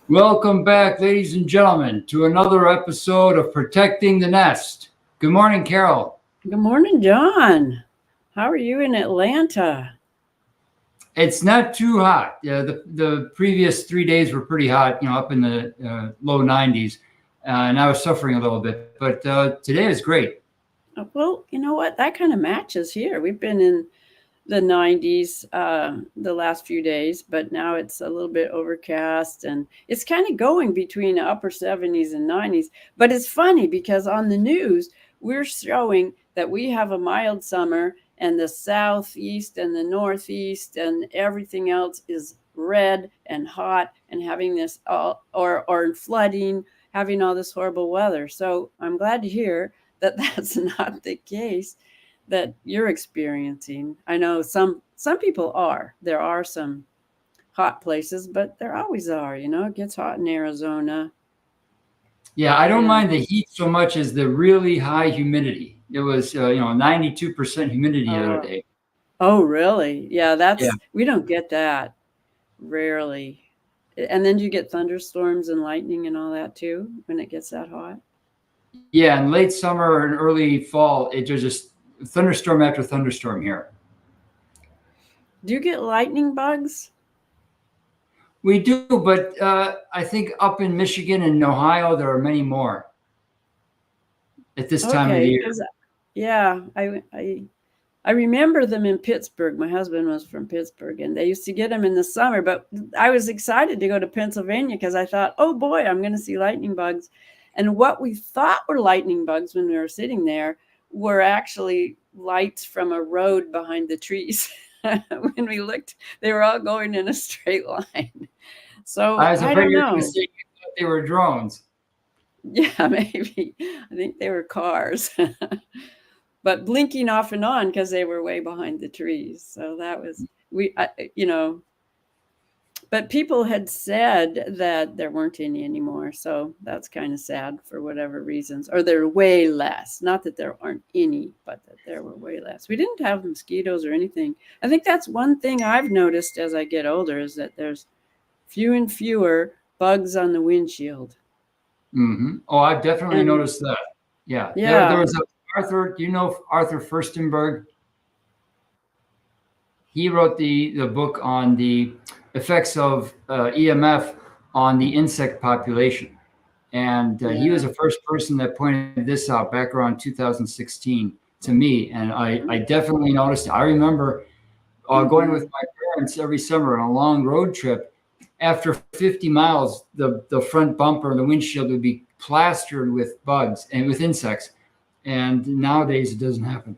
Welcome back, ladies and gentlemen, to another episode of Protecting the Nest. Good morning, Carol. Good morning, John. How are you in Atlanta? It's not too hot. The previous 3 days were pretty hot, up in the low 90s, and I was suffering a little bit. But today is great. Well, you know what? That kind of matches here. We've been in the 90s the last few days, but now it's a little bit overcast, and it's kind of going between upper 70s and 90s. But it's funny because on the news, we're showing that we have a mild summer, and the southeast and the northeast and everything else is red and hot and having this or flooding, having all this horrible weather. So I'm glad to hear that that's not the case that you're experiencing. I know some people are. There are some hot places, but there always are. It gets hot in Arizona. Yeah, I don't mind the heat so much as the really high humidity. It was 92% humidity the other day. Oh, really? Yeah, we don't get that. Rarely. And then you get thunderstorms and lightning and all that too when it gets that hot. Yeah, in late summer and early fall, it was just thunderstorm after thunderstorm here. Do you get lightning bugs? We do, but I think up in Michigan and Ohio, there are many more at this time of the year. Yeah, I remember them in Pittsburgh. My husband was from Pittsburgh, and they used to get them in the summer. But I was excited to go to Pennsylvania because I thought, oh boy, I'm going to see lightning bugs. And what we thought were lightning bugs when we were sitting there were actually lights from a road behind the trees. When we looked, they were all going in a straight line. So I was afraid you were going know. to say they were drones. Yeah, maybe. I think they were cars. But blinking off and on because they were way behind the trees. So that was, but people had said that there weren't any anymore. So that's kind of sad for whatever reasons, or there are way less. Not that there aren't any, but that there were way less. We didn't have mosquitoes or anything. I think that's one thing I've noticed as I get older is that there's fewer and fewer bugs on the windshield. Mm-hmm. Oh, I've definitely noticed that. Yeah. There was Arthur, do you know Arthur Furstenberg? He wrote the book on the effects of EMF on the insect population. And he was the first person that pointed this out back around 2016 to me. And I definitely noticed it. I remember going with my parents every summer on a long road trip. After 50 miles, the front bumper, the windshield would be plastered with bugs and with insects. And nowadays it doesn't happen.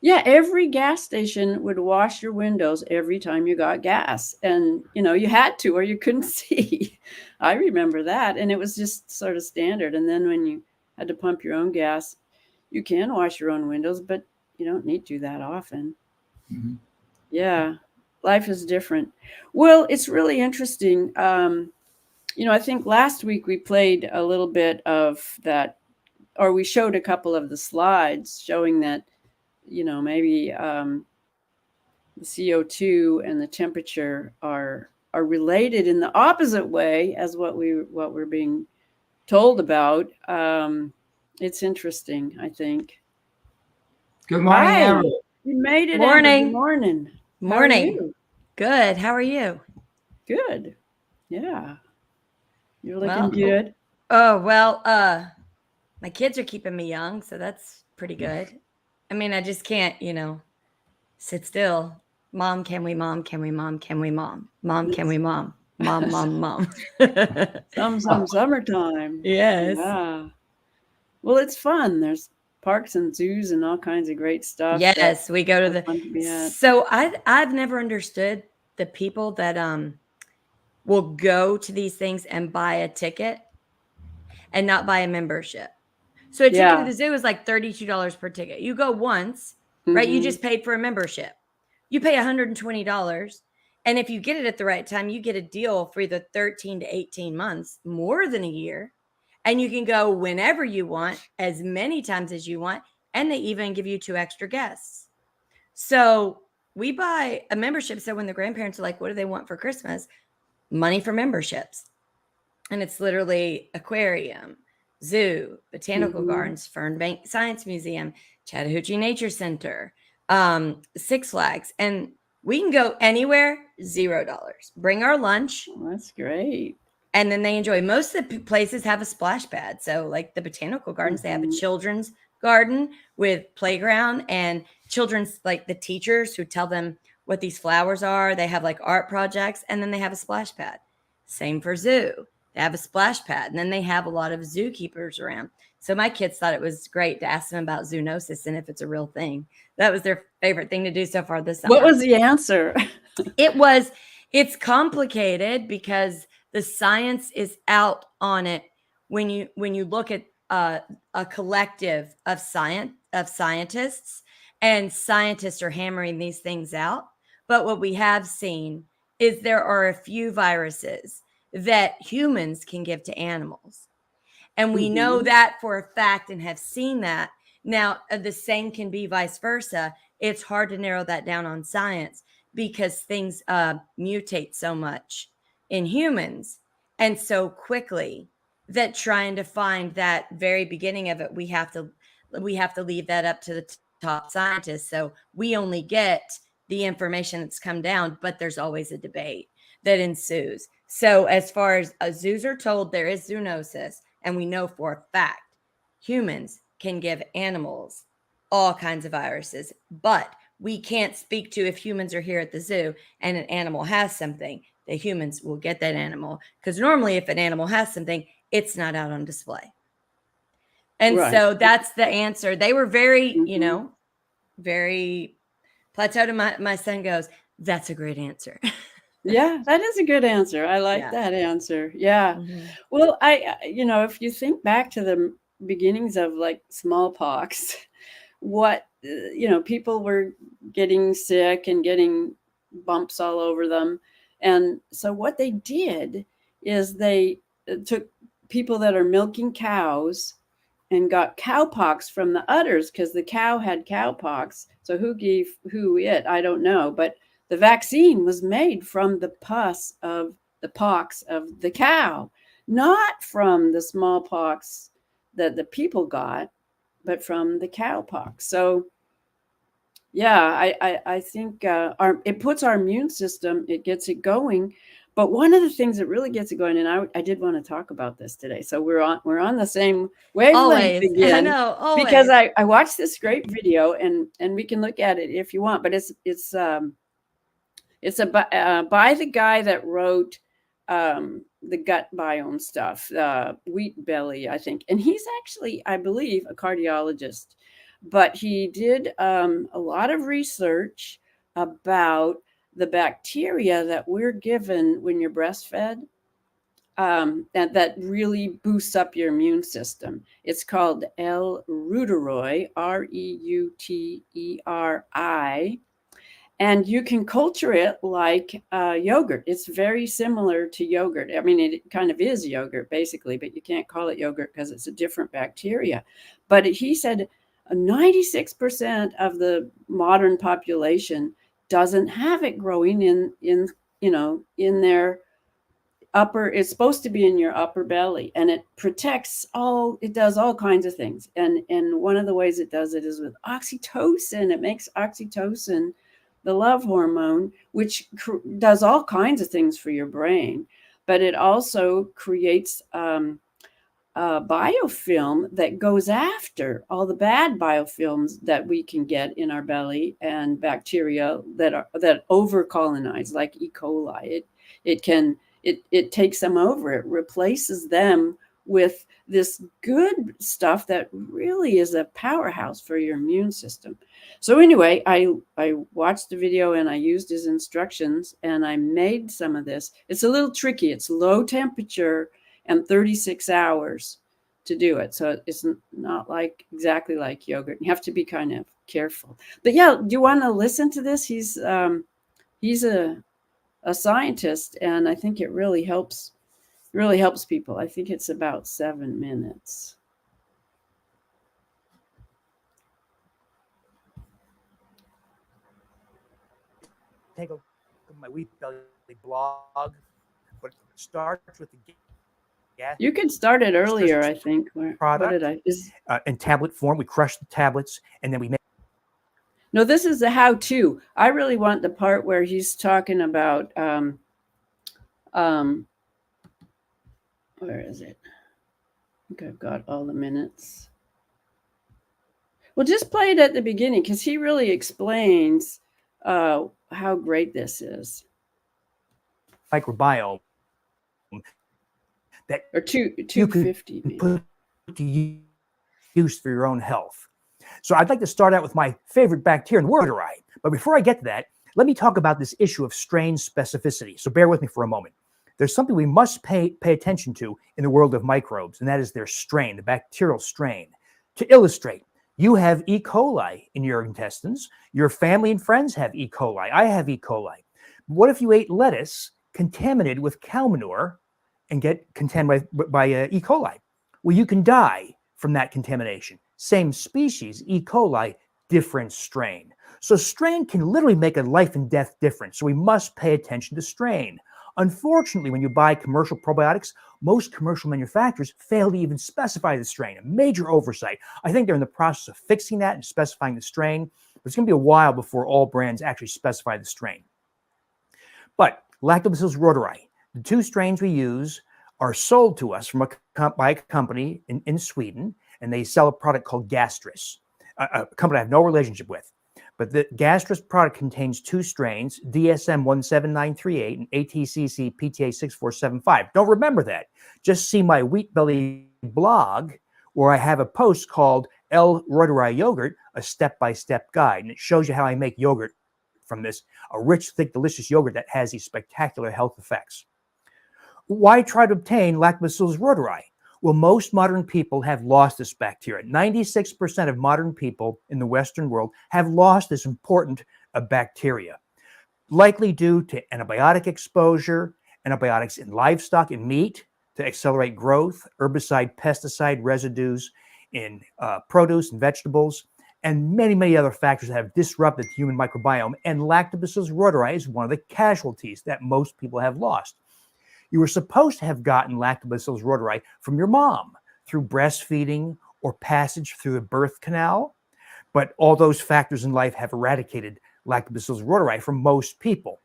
Yeah, every gas station would wash your windows every time you got gas. And, you had to or you couldn't see. I remember that. And it was just sort of standard. And then when you had to pump your own gas, you can wash your own windows, but you don't need to that often. Mm-hmm. Yeah, life is different. Well, it's really interesting. I think last week we played a little bit of that, or we showed a couple of the slides showing that maybe the CO2 and the temperature are related in the opposite way as what we're being told about. It's interesting, I think. Good morning, Amber. You made it. Morning. Good morning. Morning. Good. How are you? Good. Yeah. You're looking good. Oh, well, my kids are keeping me young, so that's pretty good. I mean, I just can't, sit still. Mom, can we, mom? Can we, mom? Can we, mom? Mom, can we, mom? Mom, mom, mom. Summertime. Yes. Yeah. Well, it's fun. There's parks and zoos and all kinds of great stuff. Yes, we go to the. So I've never understood the people that will go to these things and buy a ticket and not buy a membership. So a ticket to the zoo is like $32 per ticket. You go once, right? You just paid for a membership. You pay $120. And if you get it at the right time, you get a deal for either 13 to 18 months, more than a year. And you can go whenever you want, as many times as you want. And they even give you 2 extra guests. So we buy a membership. So when the grandparents are like, what do they want for Christmas? Money for memberships. And it's literally aquarium, zoo, botanical gardens, Fernbank Science Museum, Chattahoochee Nature Center, Six Flags. And we can go anywhere, $0. Bring our lunch. Oh, that's great. And then they enjoy. Most of the places have a splash pad. So like the botanical gardens, they have a children's garden with playground, and children's, like the teachers who tell them what these flowers are. They have like art projects, and then they have a splash pad. Same for zoo. They have a splash pad, and then they have a lot of zookeepers around. So my kids thought it was great to ask them about zoonosis and if it's a real thing. That was their favorite thing to do so far this summer. What was the answer? It's complicated because the science is out on it. When you look at a collective of scientists, and scientists are hammering these things out. But what we have seen is there are a few viruses that humans can give to animals. And we know that for a fact and have seen that. Now, the same can be vice versa. It's hard to narrow that down on science because things mutate so much in humans and so quickly that trying to find that very beginning of it, we have to leave that up to the top scientists. So we only get the information that's come down, but there's always a debate that ensues. So as far as zoos are told, there is zoonosis, and we know for a fact humans can give animals all kinds of viruses, but we can't speak to if humans are here at the zoo and an animal has something, the humans will get that animal. Because normally if an animal has something, it's not out on display. And so that's the answer. They were very, very plateaued. And my son goes, that's a great answer. Yeah, that is a good answer. I like that answer. Yeah. Well, if you think back to the beginnings of like smallpox, what, people were getting sick and getting bumps all over them. And so what they did is they took people that are milking cows and got cowpox from the udders because the cow had cowpox. So who gave who it? I don't know. But the vaccine was made from the pus of the pox of the cow, not from the smallpox that the people got, but from the cowpox. So, yeah, I think it puts our immune system, it gets it going. But one of the things that really gets it going, and I did want to talk about this today. So we're on the same wavelength again. I know, always. Because I watched this great video, and we can look at it if you want. But it's by the guy that wrote the gut biome stuff, wheat belly, I think. And he's actually, I believe, a cardiologist. But he did a lot of research about the bacteria that we're given when you're breastfed, and that really boosts up your immune system. It's called L-Reuteri, Reuteri. And you can culture it like yogurt. It's very similar to yogurt. I mean, it kind of is yogurt, basically, but you can't call it yogurt because it's a different bacteria. But he said 96% of the modern population doesn't have it growing in their upper. It's supposed to be in your upper belly, and it protects it does all kinds of things. And one of the ways it does it is with oxytocin. It makes oxytocin the love hormone, which does all kinds of things for your brain, but it also creates a biofilm that goes after all the bad biofilms that we can get in our belly and bacteria that over-colonize, like E. coli. It takes them over. It replaces them with this good stuff that really is a powerhouse for your immune system. So anyway, I watched the video and I used his instructions and I made some of this. It's a little tricky. It's low temperature and 36 hours to do it. So it's not exactly like yogurt. You have to be kind of careful. But yeah, do you want to listen to this? He's a scientist, and I think it really helps people. I think it's about 7 minutes. Take a look at my wheat belly blog, but it starts with the You could start it earlier, I think. What did I? In tablet form. We crush the tablets, and then we make. No, this is the how-to. I really want the part where he's talking about where is it? I think I've got all the minutes. Well, just play it at the beginning because he really explains how great this is. Microbiome that or 250 you can put to use for your own health. So I'd like to start out with my favorite bacteria in the world, Reuteri. But before I get to that, let me talk about this issue of strain specificity. So bear with me for a moment. There's something we must pay attention to in the world of microbes, and that is their strain, the bacterial strain. To illustrate, you have E. coli in your intestines. Your family and friends have E. coli. I have E. coli. What if you ate lettuce contaminated with cow manure and get contaminated by E. coli? Well, you can die from that contamination. Same species, E. coli, different strain. So strain can literally make a life and death difference. So we must pay attention to strain. Unfortunately, when you buy commercial probiotics, most commercial manufacturers fail to even specify the strain, a major oversight. I think they're in the process of fixing that and specifying the strain, but it's going to be a while before all brands actually specify the strain. But Lactobacillus reuteri, the two strains we use are sold to us by a company in Sweden, and they sell a product called Gastrus, a company I have no relationship with. But the Gastrus product contains two strains, DSM 17938 and ATCC PTA 6475. Don't remember that. Just see my Wheat Belly blog where I have a post called L. reuteri yogurt, a step-by-step guide. And it shows you how I make yogurt from this, a rich, thick, delicious yogurt that has these spectacular health effects. Why try to obtain Lactobacillus reuteri? Well, most modern people have lost this bacteria. 96% of modern people in the Western world have lost this important bacteria, likely due to antibiotic exposure, antibiotics in livestock and meat to accelerate growth, herbicide, pesticide residues in produce and vegetables, and many, many other factors that have disrupted the human microbiome. And Lactobacillus reuteri is one of the casualties that most people have lost. You were supposed to have gotten Lactobacillus reuteri from your mom through breastfeeding or passage through the birth canal, but all those factors in life have eradicated Lactobacillus reuteri from most people.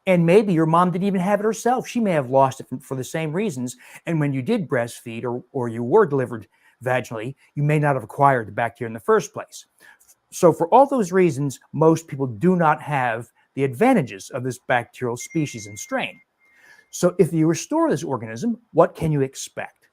And maybe your mom didn't even have it herself. She may have lost it for the same reasons. And when you did breastfeed or you were delivered vaginally, you may not have acquired the bacteria in the first place. So for all those reasons, most people do not have the advantages of this bacterial species and strain. So if you restore this organism, what can you expect?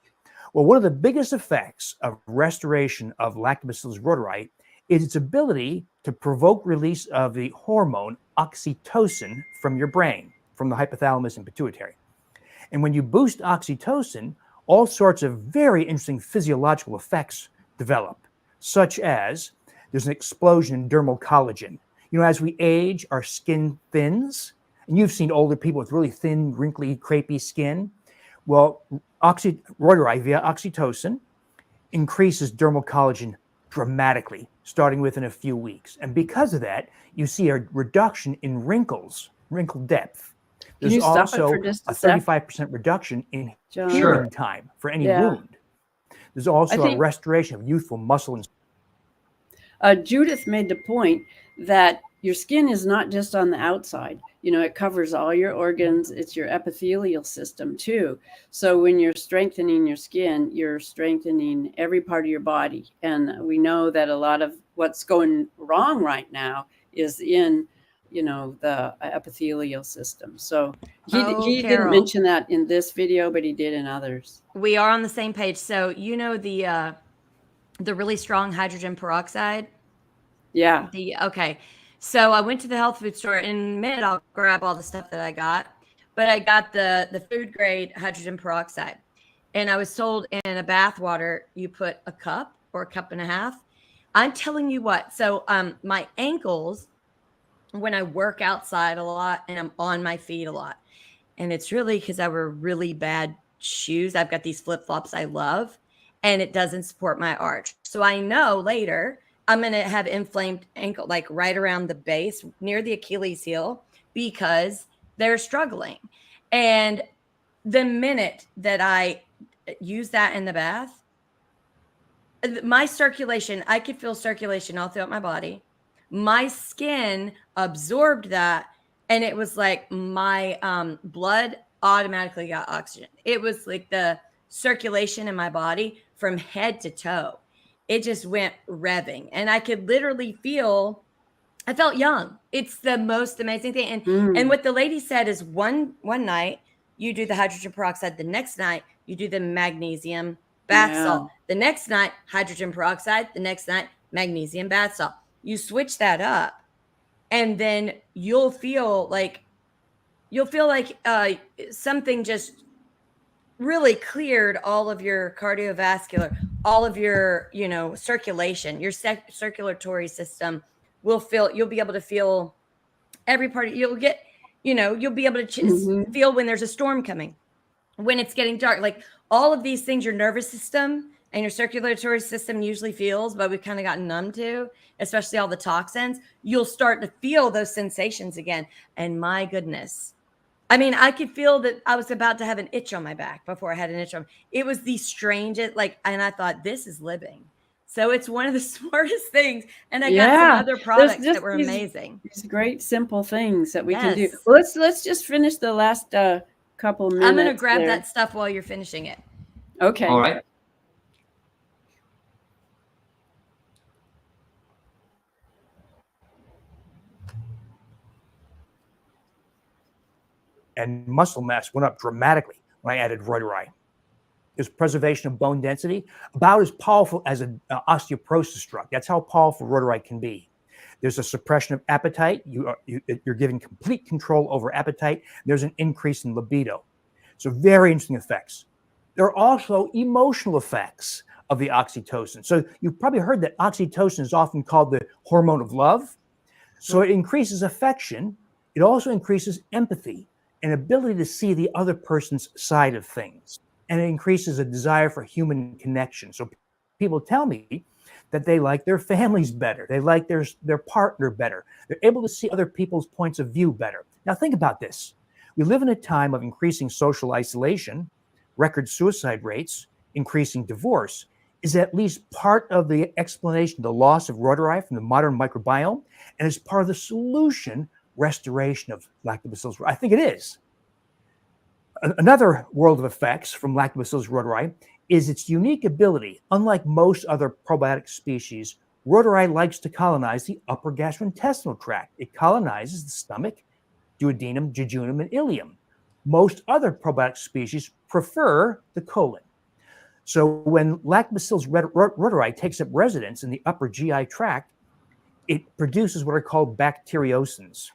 Well, one of the biggest effects of restoration of Lactobacillus reuteri is its ability to provoke release of the hormone oxytocin from your brain, from the hypothalamus and pituitary. And when you boost oxytocin, all sorts of very interesting physiological effects develop, such as there's an explosion in dermal collagen. You know, as we age, our skin thins. And you've seen older people with really thin, wrinkly, crepey skin. Well, reuteri via oxytocin increases dermal collagen dramatically, starting within a few weeks. And because of that, you see a reduction in wrinkles, wrinkle depth. There's also a 35% reduction in healing time for any wound. There's also a restoration of youthful muscle. Judith made the point that your skin is not just on the outside. You know, it covers all your organs. It's your epithelial system too. So when you're strengthening your skin, you're strengthening every part of your body. And we know that a lot of what's going wrong right now is in, you know, the epithelial system. So he didn't mention that in this video, but he did in others. We are on the same page. So you know the really strong hydrogen peroxide? Yeah. Okay. So I went to the health food store. In a minute, I'll grab all the stuff that I got. But I got the food grade hydrogen peroxide. And I was told in a bath water, you put a cup or a cup and a half. I'm telling you what. So my ankles, when I work outside a lot and I'm on my feet a lot, and it's really because I wear really bad shoes. I've got these flip-flops I love, and it doesn't support my arch. So I know later I'm going to have inflamed ankle, like right around the base near the Achilles heel, because they're struggling. And the minute that I use that in the bath, my circulation, I could feel circulation all throughout my body. My skin absorbed that, and it was like my blood automatically got oxygen. It was like the circulation in my body from head to toe. It just went revving, and I could literally feel, I felt young. It's the most amazing thing. And what the lady said is one night you do the hydrogen peroxide, the next night you do the magnesium bath salt, the next night hydrogen peroxide, the next night magnesium bath salt. You switch that up, and then you'll feel like something just really cleared all of your cardiovascular, all of your, circulation, your circulatory system will feel, you'll be able to feel every part. You'll get, you'll be able to feel when there's a storm coming, when it's getting dark, like all of these things, your nervous system and your circulatory system usually feels, but we've kind of gotten numb to, especially all the toxins. You'll start to feel those sensations again. And my goodness, I mean, I could feel that I was about to have an itch on my back before I had an itch on. It was the strangest, and I thought, this is living. So it's one of the smartest things. And I got some other products that were amazing. These great, simple things that we can do. Well, let's just finish the last couple minutes. I'm going to grab that stuff while you're finishing it. Okay. All right. And muscle mass went up dramatically when I added Reuteri. There's preservation of bone density, about as powerful as an osteoporosis drug. That's how powerful Reuteri can be. There's a suppression of appetite. You're given complete control over appetite. There's an increase in libido. So very interesting effects. There are also emotional effects of the oxytocin. So you've probably heard that oxytocin is often called the hormone of love. So it increases affection. It also increases empathy and ability to see the other person's side of things. And it increases a desire for human connection. So people tell me that they like their families better. They like their partner better. They're able to see other people's points of view better. Now think about this. We live in a time of increasing social isolation, record suicide rates, increasing divorce. Is at least part of the explanation, the loss of Reuteri from the modern microbiome, and is part of the solution, restoration of Lactobacillus. I think it is. Another world of effects from Lactobacillus reuteri is its unique ability. Unlike most other probiotic species, Reuteri likes to colonize the upper gastrointestinal tract. It colonizes the stomach, duodenum, jejunum, and ileum. Most other probiotic species prefer the colon. So when Lactobacillus reuteri takes up residence in the upper GI tract, it produces what are called bacteriocins.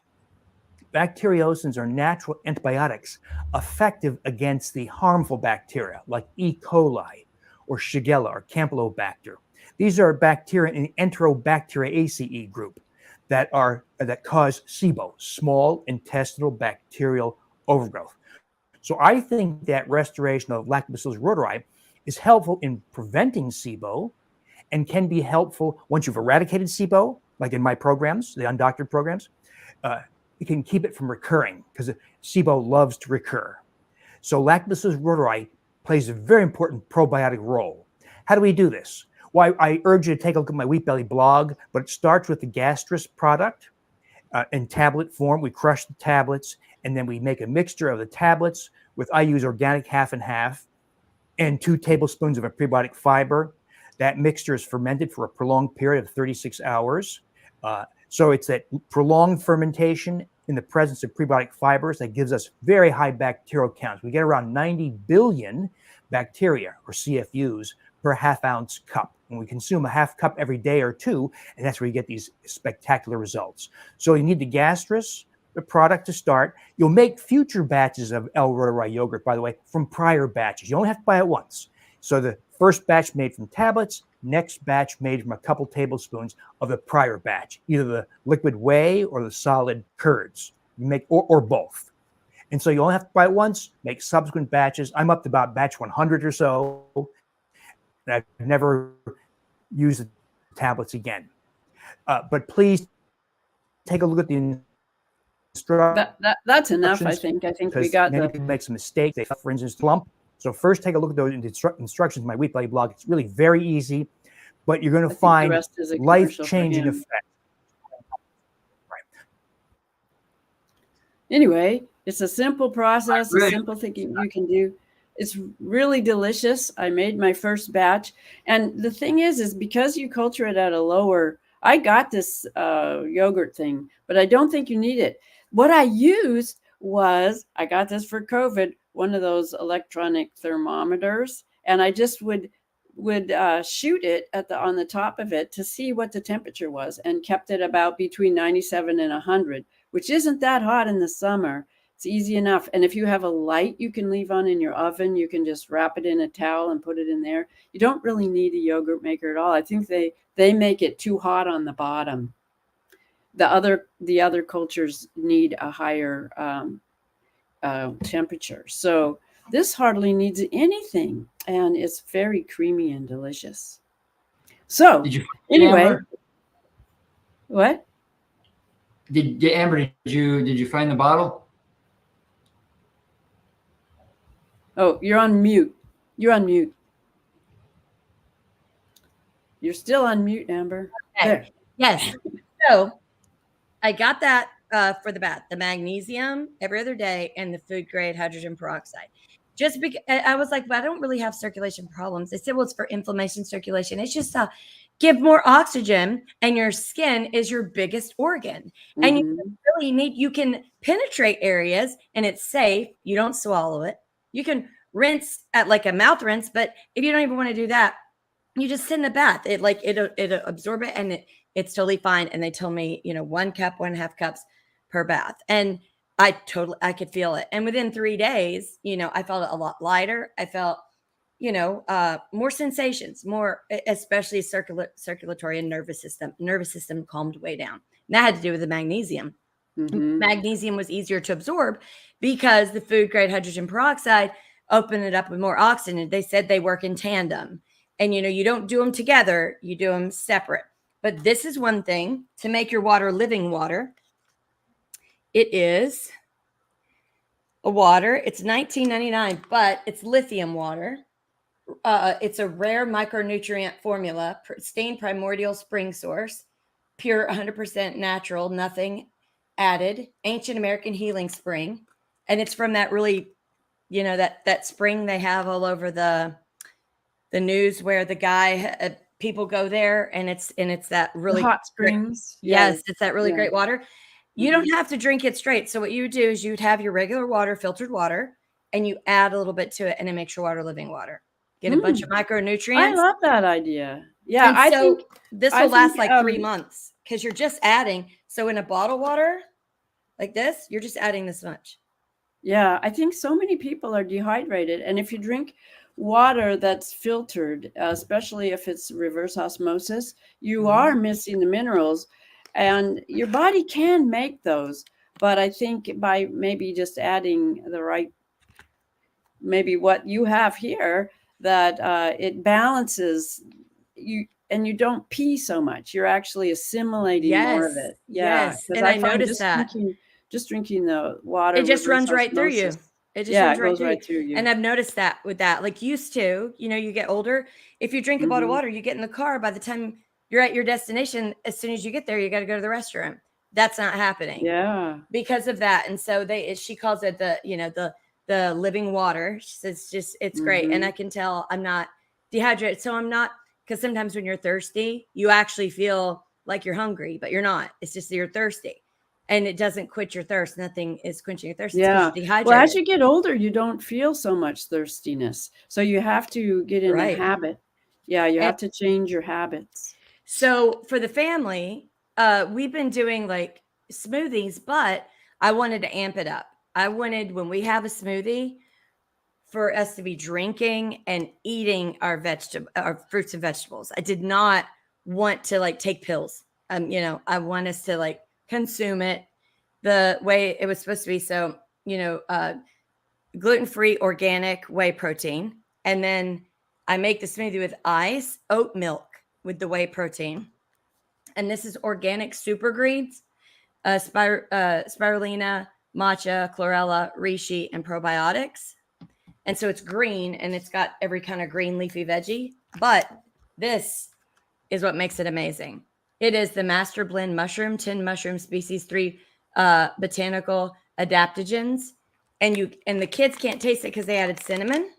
Bacteriocins are natural antibiotics effective against the harmful bacteria like E. coli or Shigella or Campylobacter. These are bacteria in the Enterobacteriaceae group that cause SIBO, small intestinal bacterial overgrowth. So I think that restoration of Lactobacillus reuteri is helpful in preventing SIBO and can be helpful once you've eradicated SIBO, like in my programs, the undoctored programs. You can keep it from recurring because SIBO loves to recur. So Lactobacillus reuteri plays a very important probiotic role. How do we do this? Well, I urge you to take a look at my Wheat Belly blog, but it starts with the Gastrus product in tablet form. We crush the tablets, and then we make a mixture of the tablets with, I use organic half and half, and 2 tablespoons of a prebiotic fiber. That mixture is fermented for a prolonged period of 36 hours. So it's that prolonged fermentation in the presence of prebiotic fibers that gives us very high bacterial counts. We get around 90 billion bacteria, or CFUs, per half-ounce cup. And we consume a half cup every day or two, and that's where you get these spectacular results. So you need the Gastrus, the product to start. You'll make future batches of L-reuteri yogurt, by the way, from prior batches. You only have to buy it once. So the first batch made from tablets, next batch made from a couple tablespoons of the prior batch, either the liquid whey or the solid curds. You make or both. And so you only have to buy it once, make subsequent batches. I'm up to about batch 100 or so, and I've never used the tablets again. But please take a look at the That's enough, I think. I think we got many people make some mistakes. They, for instance, lump. So first take a look at those instructions in my Wheat Belly blog. It's really very easy, but you're going to find life-changing effects. Right. Anyway, it's a simple process, a simple thing you can do. It's really delicious. I made my first batch. And the thing is because you culture it at a lower, I got this yogurt thing, but I don't think you need it. What I used was, I got this for COVID, one of those electronic thermometers, and I just would shoot it on the top of it to see what the temperature was, and kept it about between 97 and 100, which isn't that hot in the summer. It's easy enough. And if you have a light you can leave on in your oven, you can just wrap it in a towel and put it in there. You don't really need a yogurt maker at all. I think they make it too hot on the bottom. The other cultures need a higher temperature. So this hardly needs anything, and it's very creamy and delicious. So anyway, Amber? What? Amber, did you find the bottle? Oh, you're on mute. You're on mute. You're still on mute, Amber. Okay. There. Yes. So I got that for the bath, the magnesium every other day, and the food grade hydrogen peroxide. Just because I was like, but I don't really have circulation problems. They said, well, it's for inflammation, circulation. It's just give more oxygen, and your skin is your biggest organ. Mm-hmm. And you really you can penetrate areas, and it's safe. You don't swallow it. You can rinse at like a mouth rinse, but if you don't even want to do that, you just sit in the bath. It absorb it, and it's totally fine. And they told me, 1 cup, 1.5 cups per bath. And I could feel it. And within 3 days, I felt a lot lighter. I felt, more sensations, more, especially circulatory and nervous system calmed way down. And that had to do with the magnesium. Mm-hmm. Magnesium was easier to absorb because the food grade hydrogen peroxide opened it up with more oxygen. They said they work in tandem. And, you don't do them together. You do them separate. But this is one thing to make your water living water. It is a water. It's $19.99, but it's lithium water. It's a rare micronutrient formula, pristine primordial spring source, pure 100% natural, nothing added, ancient American healing spring. And it's from that really, that spring they have all over the news where the guy, people go there, and it's that really the hot springs. Yes, it's that really great water. You don't have to drink it straight. So what you would do is you'd have your regular water, filtered water, and you add a little bit to it, and it makes your water living water. Get a bunch of micronutrients. I love that idea. Yeah, and I think this will last like 3 months because you're just adding. So in a bottle water like this, you're just adding this much. Yeah, I think so many people are dehydrated, and if you drink water that's filtered, especially if it's reverse osmosis, you are missing the minerals, and your body can make those. But I think by maybe just adding the right, maybe what you have here, that it balances you, and you don't pee so much. You're actually assimilating more of it. Yeah. Yes, and I noticed that. Just drinking the water, it just runs right through you. It just runs right through you. And I've noticed that with that, like used to, you get older. If you drink a bottle of water, you get in the car. By the time you're at your destination, as soon as you get there, you got to go to the restroom. That's not happening. Yeah. Because of that. And so she calls it the living water. She says it's great. And I can tell I'm not dehydrated. So I'm not, because sometimes when you're thirsty, you actually feel like you're hungry, but you're not. It's just that you're thirsty. And it doesn't quench your thirst. Nothing is quenching your thirst. Yeah. You're dehydrated. Well, as you get older, you don't feel so much thirstiness. So you have to get in a habit. Yeah, you have to change your habits. So for the family, we've been doing like smoothies, but I wanted to amp it up. I wanted, when we have a smoothie, for us to be drinking and eating our fruits and vegetables. I did not want to like take pills. I want us to like consume it the way it was supposed to be. So, gluten-free organic whey protein. And then I make the smoothie with ice, oat milk with the whey protein. And this is organic super greens. spirulina, matcha, chlorella, reishi, and probiotics. And so it's green, and it's got every kind of green leafy veggie. But this is what makes it amazing. It is the Master Blend Mushroom, 10 mushroom species, 3 botanical adaptogens. And the kids can't taste it because they added cinnamon.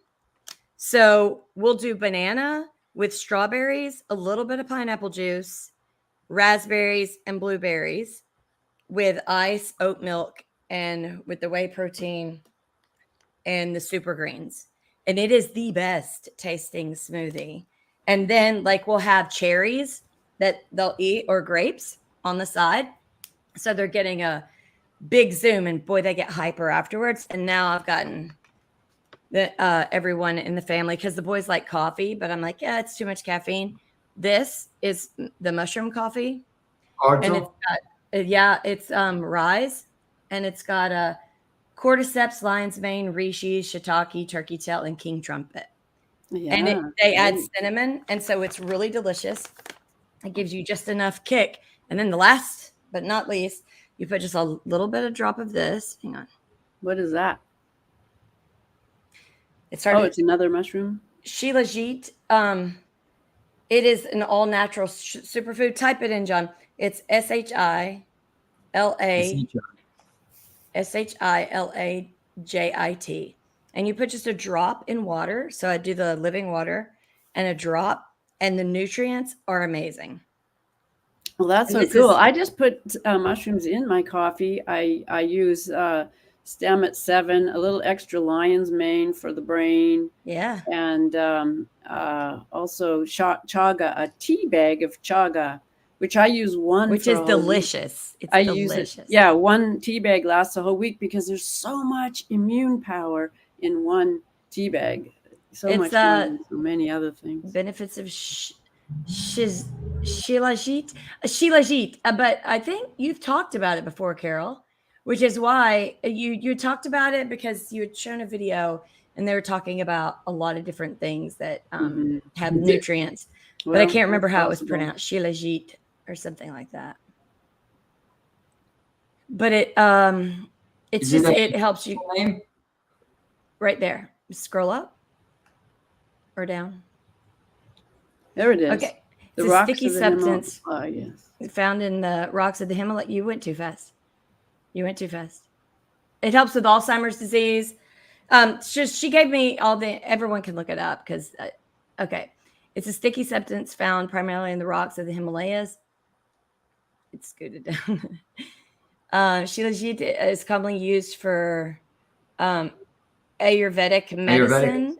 So we'll do banana with strawberries, a little bit of pineapple juice, raspberries, and blueberries with ice, oat milk, and with the whey protein and the super greens. And it is the best tasting smoothie. And then like we'll have cherries that they'll eat or grapes on the side. So they're getting a big zoom, and boy, they get hyper afterwards. And now I've gotten everyone in the family, because the boys like coffee, but I'm like, yeah, it's too much caffeine. This is the mushroom coffee. And it's got, it's rise, and it's got cordyceps, lion's mane, reishi, shiitake, turkey tail, and king trumpet. Yeah, and they add cinnamon, and so it's really delicious. It gives you just enough kick. And then the last but not least, you put just a little bit of drop of this. Hang on. What is that? It's another mushroom. Shilajit. It is an all-natural superfood. Type it in, John. It's SHILAJIT. And you put just a drop in water. So I do the living water and a drop, and the nutrients are amazing. Well, that's so cool. I just put mushrooms in my coffee. I use Stammet 7, a little extra lion's mane for the brain. Yeah. And also chaga, a tea bag of chaga, which I use one. Which is delicious. It's delicious. Use it. Yeah, one tea bag lasts a whole week because there's so much immune power in one tea bag. So much more than so many other things. Benefits of Shilajit. But I think you've talked about it before, Carol, which is why you talked about it, because you had shown a video and they were talking about a lot of different things that have nutrients. Well, but I can't remember how it was pronounced. Shilajit or something like that. But it helps you right there. Scroll up or down. There it is. Okay. It's a sticky substance found in the rocks of the Himalaya. You went too fast. It helps with Alzheimer's disease. She gave me everyone can look it up because, okay. It's a sticky substance found primarily in the rocks of the Himalayas. It's scooted down. Shilajit is commonly used for Ayurvedic medicine.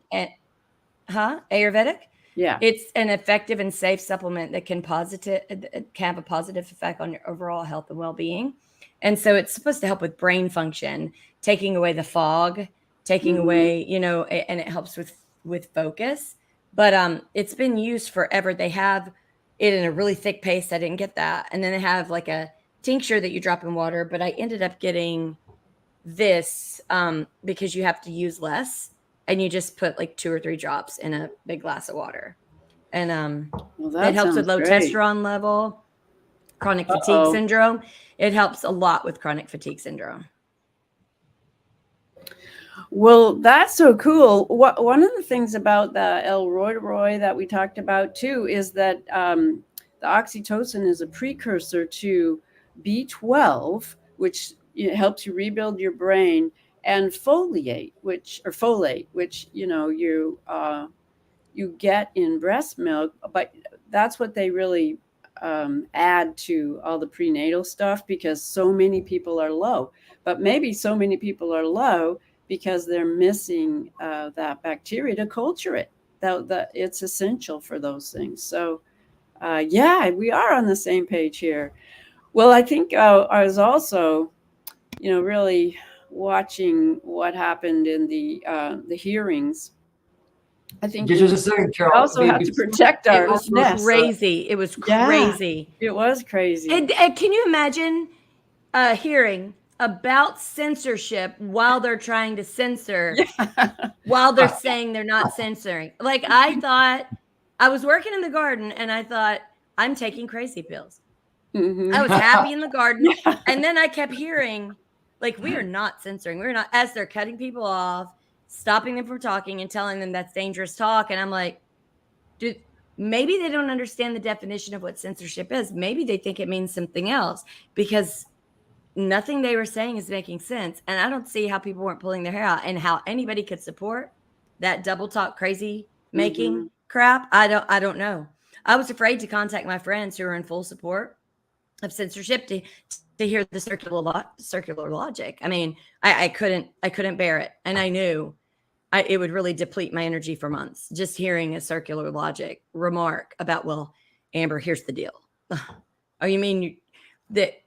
Ayurvedic? Yeah. It's an effective and safe supplement that can have a positive effect on your overall health and well-being. And so it's supposed to help with brain function, taking away the fog, taking away, and it helps with focus. But it's been used forever. They have it in a really thick paste. I didn't get that. And then they have like a tincture that you drop in water. But I ended up getting this because you have to use less. And you just put like 2 or 3 drops in a big glass of water. And it helps with low testosterone level, chronic fatigue syndrome. It helps a lot with chronic fatigue syndrome. Well, that's so cool. One of the things about the L-Reuteri that we talked about too is that the oxytocin is a precursor to B12, which helps you rebuild your brain, and folate, which you get in breast milk, but that's what they really add to all the prenatal stuff, because so many people are low. But maybe so many people are low because they're missing that bacteria to culture it. That it's essential for those things. So, we are on the same page here. Well, I think I was also, really watching what happened in the hearings. I think just a second, Carol. We also have to protect our nest. Crazy. It was crazy. It was crazy. And can you imagine a hearing about censorship while they're trying to censor, while they're saying they're not censoring? Like, I thought, I was working in the garden and I thought, I'm taking crazy pills. Mhm. I was happy in the garden. And then I kept hearing, like, we are not censoring. We're not, as they're cutting people off, stopping them from talking and telling them that's dangerous talk. And I'm like, dude, maybe they don't understand the definition of what censorship is. Maybe they think it means something else, because nothing they were saying is making sense. And I don't see how people weren't pulling their hair out, and how anybody could support that double talk crazy making crap. I don't know. I was afraid to contact my friends who are in full support of censorship to hear the circular logic. I mean, I couldn't bear it. And I knew it would really deplete my energy for months, just hearing a circular logic remark about, well, Amber, here's the deal. Oh, you mean that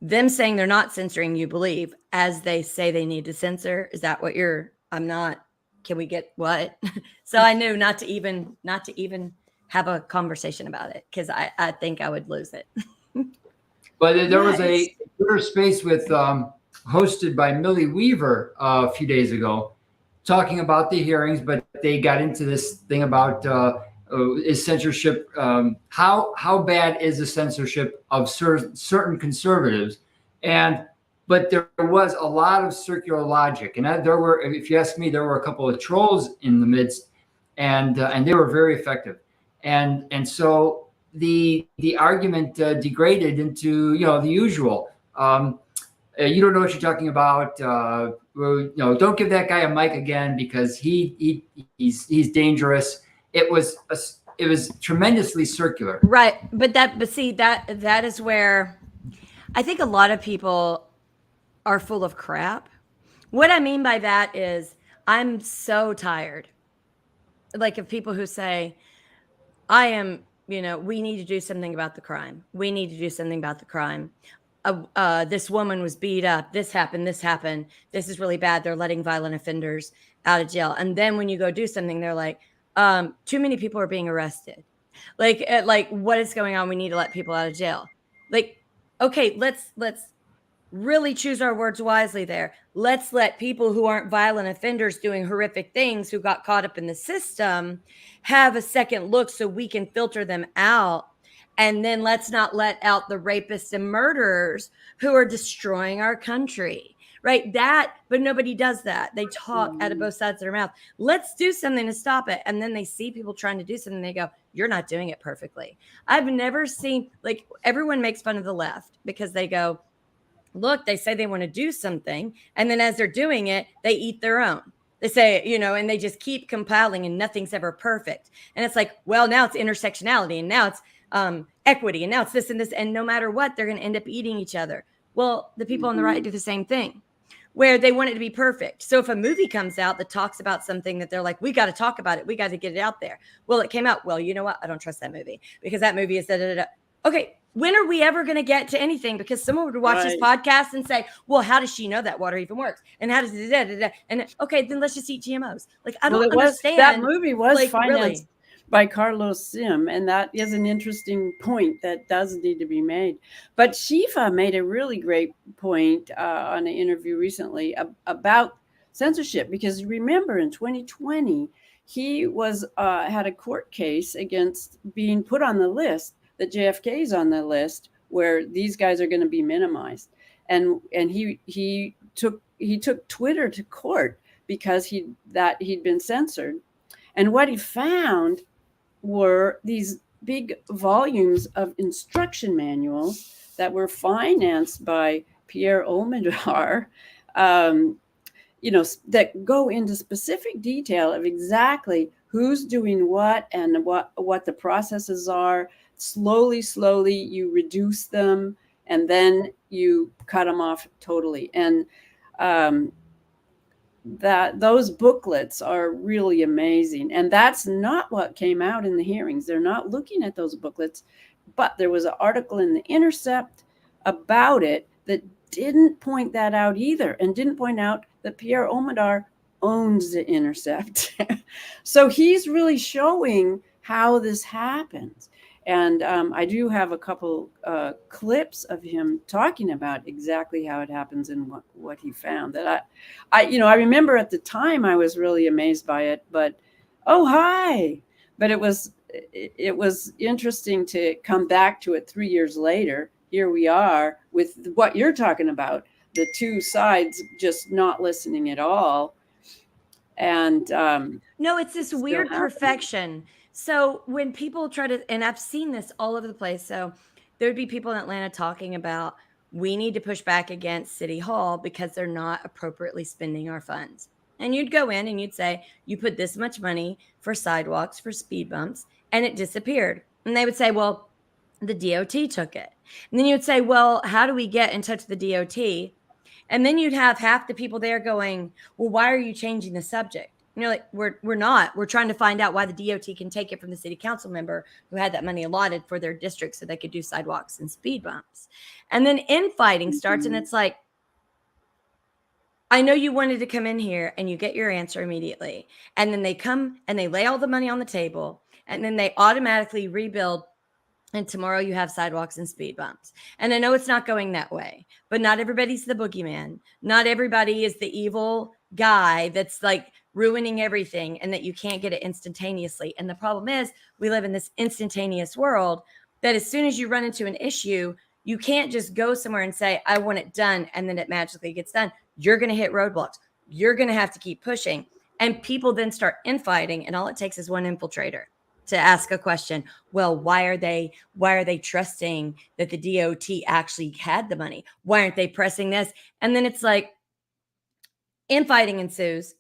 them saying they're not censoring, you believe, as they say they need to censor? Is that what I'm not, can we get what? So I knew not to even have a conversation about it, because I think I would lose it. But there was a Twitter space with hosted by Millie Weaver a few days ago, talking about the hearings, but they got into this thing about is censorship, how bad is the censorship of certain conservatives? But there was a lot of circular logic, and there were, if you ask me, there were a couple of trolls in the midst, and they were very effective, and so the argument degraded into the usual. You don't know what you're talking about. Don't give that guy a mic again because he's dangerous. It was tremendously circular. Right. But see, that is where I think a lot of people are full of crap. What I mean by that is, I'm so tired, like, of people who say, I am, we need to do something about the crime. We need to do something about the crime. This woman was beat up. This happened. This is really bad. They're letting violent offenders out of jail. And then when you go do something, they're like, too many people are being arrested. Like, what is going on? We need to let people out of jail. Like, okay, let's really choose our words wisely there. Let's let people who aren't violent offenders doing horrific things, who got caught up in the system, have a second look so we can filter them out. And then let's not let out the rapists and murderers who are destroying our country, right? But nobody does that. They talk out of both sides of their mouth. Let's do something to stop it. And then they see people trying to do something. They go, you're not doing it perfectly. I've never seen, like, everyone makes fun of the left because they go, look, they say they want to do something. And then as they're doing it, they eat their own. They say, and they just keep compiling and nothing's ever perfect. And it's like, well, now it's intersectionality, and now it's equity, and now it's this and this. And no matter what, they're going to end up eating each other. Well, the people on the right do the same thing, where they want it to be perfect. So if a movie comes out that talks about something that they're like, we got to talk about it, we got to get it out there. Well, it came out. Well, you know what? I don't trust that movie because that movie is da-da-da-da. Okay, when are we ever going to get to anything? Because someone would watch this podcast and say, well, how does she know that water even works? And how does it, and okay, then let's just eat GMOs. Like, I don't understand. That movie was like, financed by Carlos Sim, and that is an interesting point that does need to be made. But Shiva made a really great point on an interview recently about censorship, because remember in 2020, he was had a court case against being put on the list, that JFK's on the list, where these guys are going to be minimized, and he took Twitter to court because he'd been censored, and what he found were these big volumes of instruction manuals that were financed by Pierre Omidyar, that go into specific detail of exactly who's doing what and what the processes are. Slowly, you reduce them, and then you cut them off totally. And that those booklets are really amazing. And that's not what came out in the hearings. They're not looking at those booklets, but there was an article in The Intercept about it that didn't point that out either, and didn't point out that Pierre Omidyar owns The Intercept. So he's really showing how this happens. And I do have a couple clips of him talking about exactly how it happens and what he found. That I remember at the time I was really amazed by it. But oh hi! But it was it was interesting to come back to it 3 years later. Here we are with what you're talking about, the two sides just not listening at all. And no, it's this weird perfection. So when people try to, and I've seen this all over the place. So there'd be people in Atlanta talking about, we need to push back against City Hall because they're not appropriately spending our funds. And you'd go in and you'd say, you put this much money for sidewalks, for speed bumps, and it disappeared. And they would say, well, the DOT took it. And then you'd say, well, how do we get in touch with the DOT? And then you'd have half the people there going, well, why are you changing the subject? You know, like we're not. We're trying to find out why the DOT can take it from the city council member who had that money allotted for their district so they could do sidewalks and speed bumps. And then infighting starts, and it's like, I know you wanted to come in here and you get your answer immediately. And then they come and they lay all the money on the table, and then they automatically rebuild. And tomorrow you have sidewalks and speed bumps. And I know it's not going that way, but not everybody's the boogeyman. Not everybody is the evil guy that's like ruining everything and that you can't get it instantaneously. And the problem is we live in this instantaneous world that as soon as you run into an issue, you can't just go somewhere and say, I want it done, and then it magically gets done. You're going to hit roadblocks. You're going to have to keep pushing. And people then start infighting, and all it takes is one infiltrator to ask a question. Well, why are they trusting that the DOT actually had the money? Why aren't they pressing this? And then it's like infighting ensues.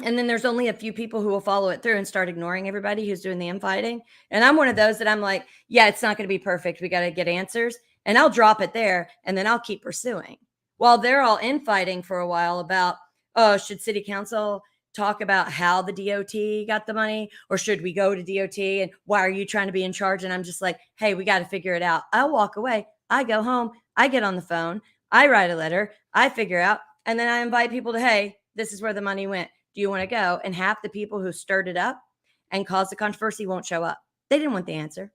And then there's only a few people who will follow it through and start ignoring everybody who's doing the infighting. And I'm one of those that I'm like, yeah, it's not going to be perfect. We got to get answers. And I'll drop it there and then I'll keep pursuing. While they're all infighting for a while about, oh, should city council talk about how the DOT got the money, or should we go to DOT and why are you trying to be in charge? And I'm just like, hey, we got to figure it out. I'll walk away. I go home. I get on the phone. I write a letter. I figure out. And then I invite people to, hey, this is where the money went. Do you want to go? And half the people who stirred it up and caused the controversy won't show up. They didn't want the answer.